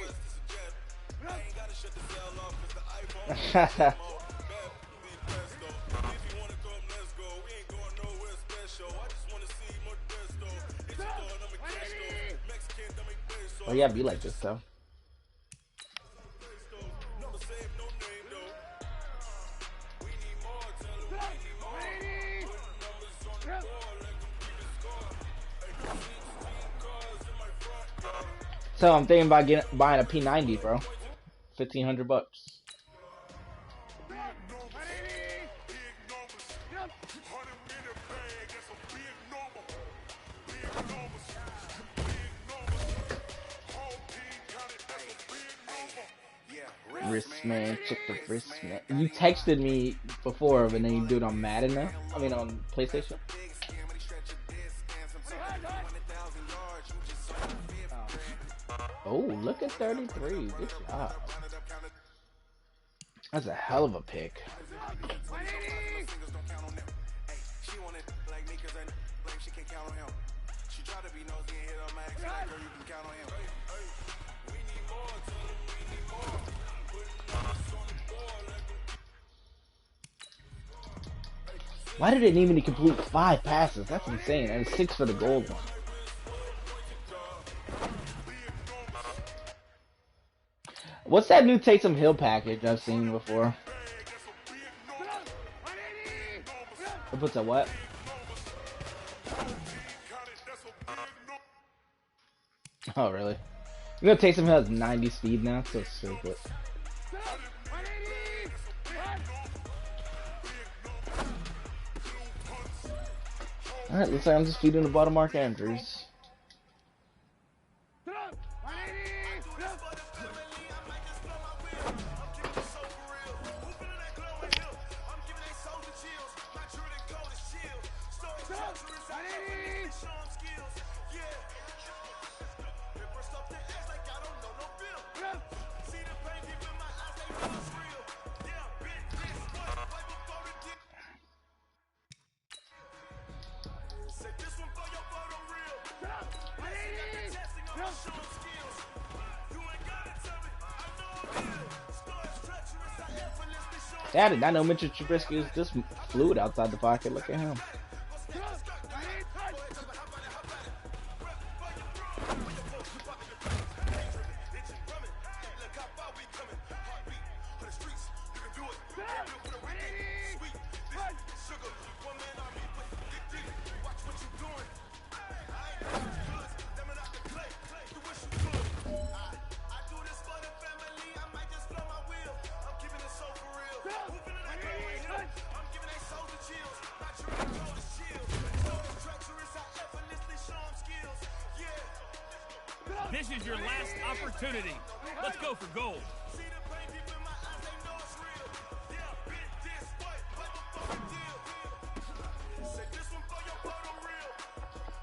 Well, yeah, be like this though. So I'm thinking about buying a P90, bro. $1,500. Wristman, check the wristman. You texted me before, but then you do it on Madden now. I mean on PlayStation. Oh, look at 33. Good job. That's a hell of a pick. Why did it need me to complete 5 passes? That's insane. And 6 for the gold one. What's that new Taysom Hill package I've seen before? It puts a what? Oh, really? You know Taysom Hill has 90 speed now? So stupid. Alright, looks like I'm just feeding the bottom Mark Andrews. Yeah, I did not know Mitchell Trubisky was this fluid outside the pocket. Look at him. This is your last opportunity. Let's go for gold.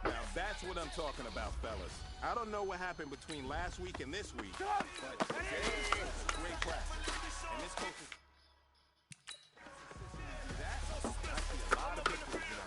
Now that's what I'm talking about, fellas. I don't know what happened between last week and this week, but today was a great practice. And this coach is... I see a lot of victories now.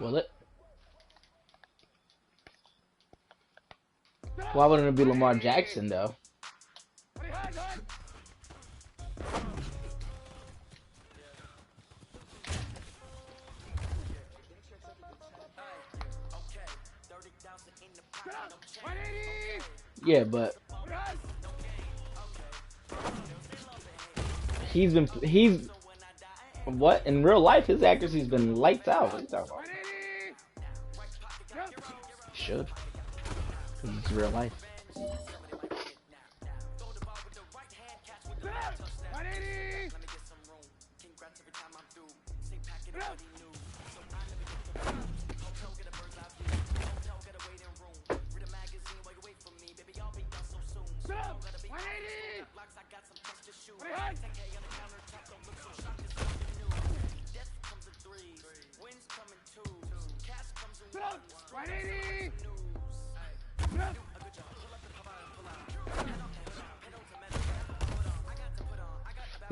Will it? Why wouldn't it be Lamar Jackson though? Yeah, but he's what in real life his accuracy's been lights out. What are you talking about? He should, because it's real life.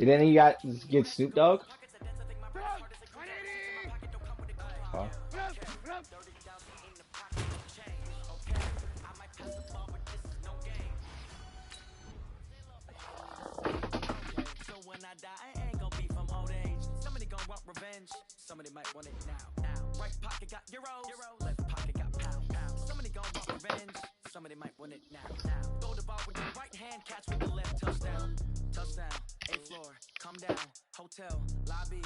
Then he get Snoop Dogg. Oh. Somebody might want it now. Right pocket got euros, left pocket got pound. Somebody gon' want revenge. Somebody might want it now. Throw the ball with the right hand, catch with the left. Touchdown, touchdown. 8th floor, come down. Hotel lobby.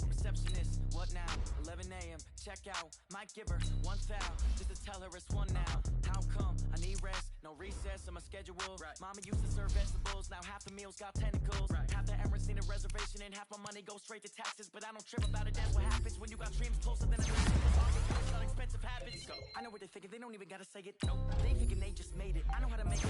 Receptionist, what now? 11 a.m. Check out. Might give her one foul just to tell her it's one now. How come? I need rest. No recess on my schedule. Right. Mama used to serve vegetables. Now half the meals got tentacles. Right. Half the Emirates need a reservation and half my money goes straight to taxes. But I don't trip about it. That's what happens when you got dreams closer than a got expensive habits. So I know what they're thinking. They don't even gotta say it. Nope. They thinking they just made it. I know how to make it.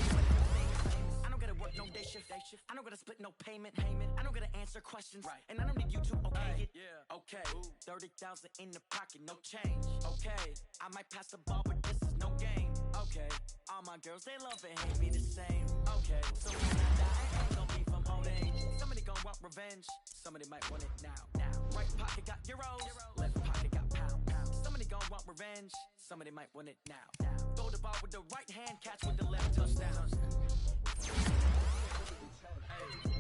I don't gotta work no day shift. I don't gotta split no payment. I don't gotta answer questions. Right. And I don't need you to okay it. Yeah. Okay. 30,000 in the pocket, no change. Okay. I might pass the ball, but this is no game. Okay. All my girls, they love and hate me the same. Okay. So when I die, I ain't gonna be from old age. Somebody gon' want revenge. Somebody might want it now. Right pocket got euros. Left pocket got pound. Somebody gon' want revenge. Somebody might want it now. Throw the ball with the right hand, catch with the left. Touchdown. Hey.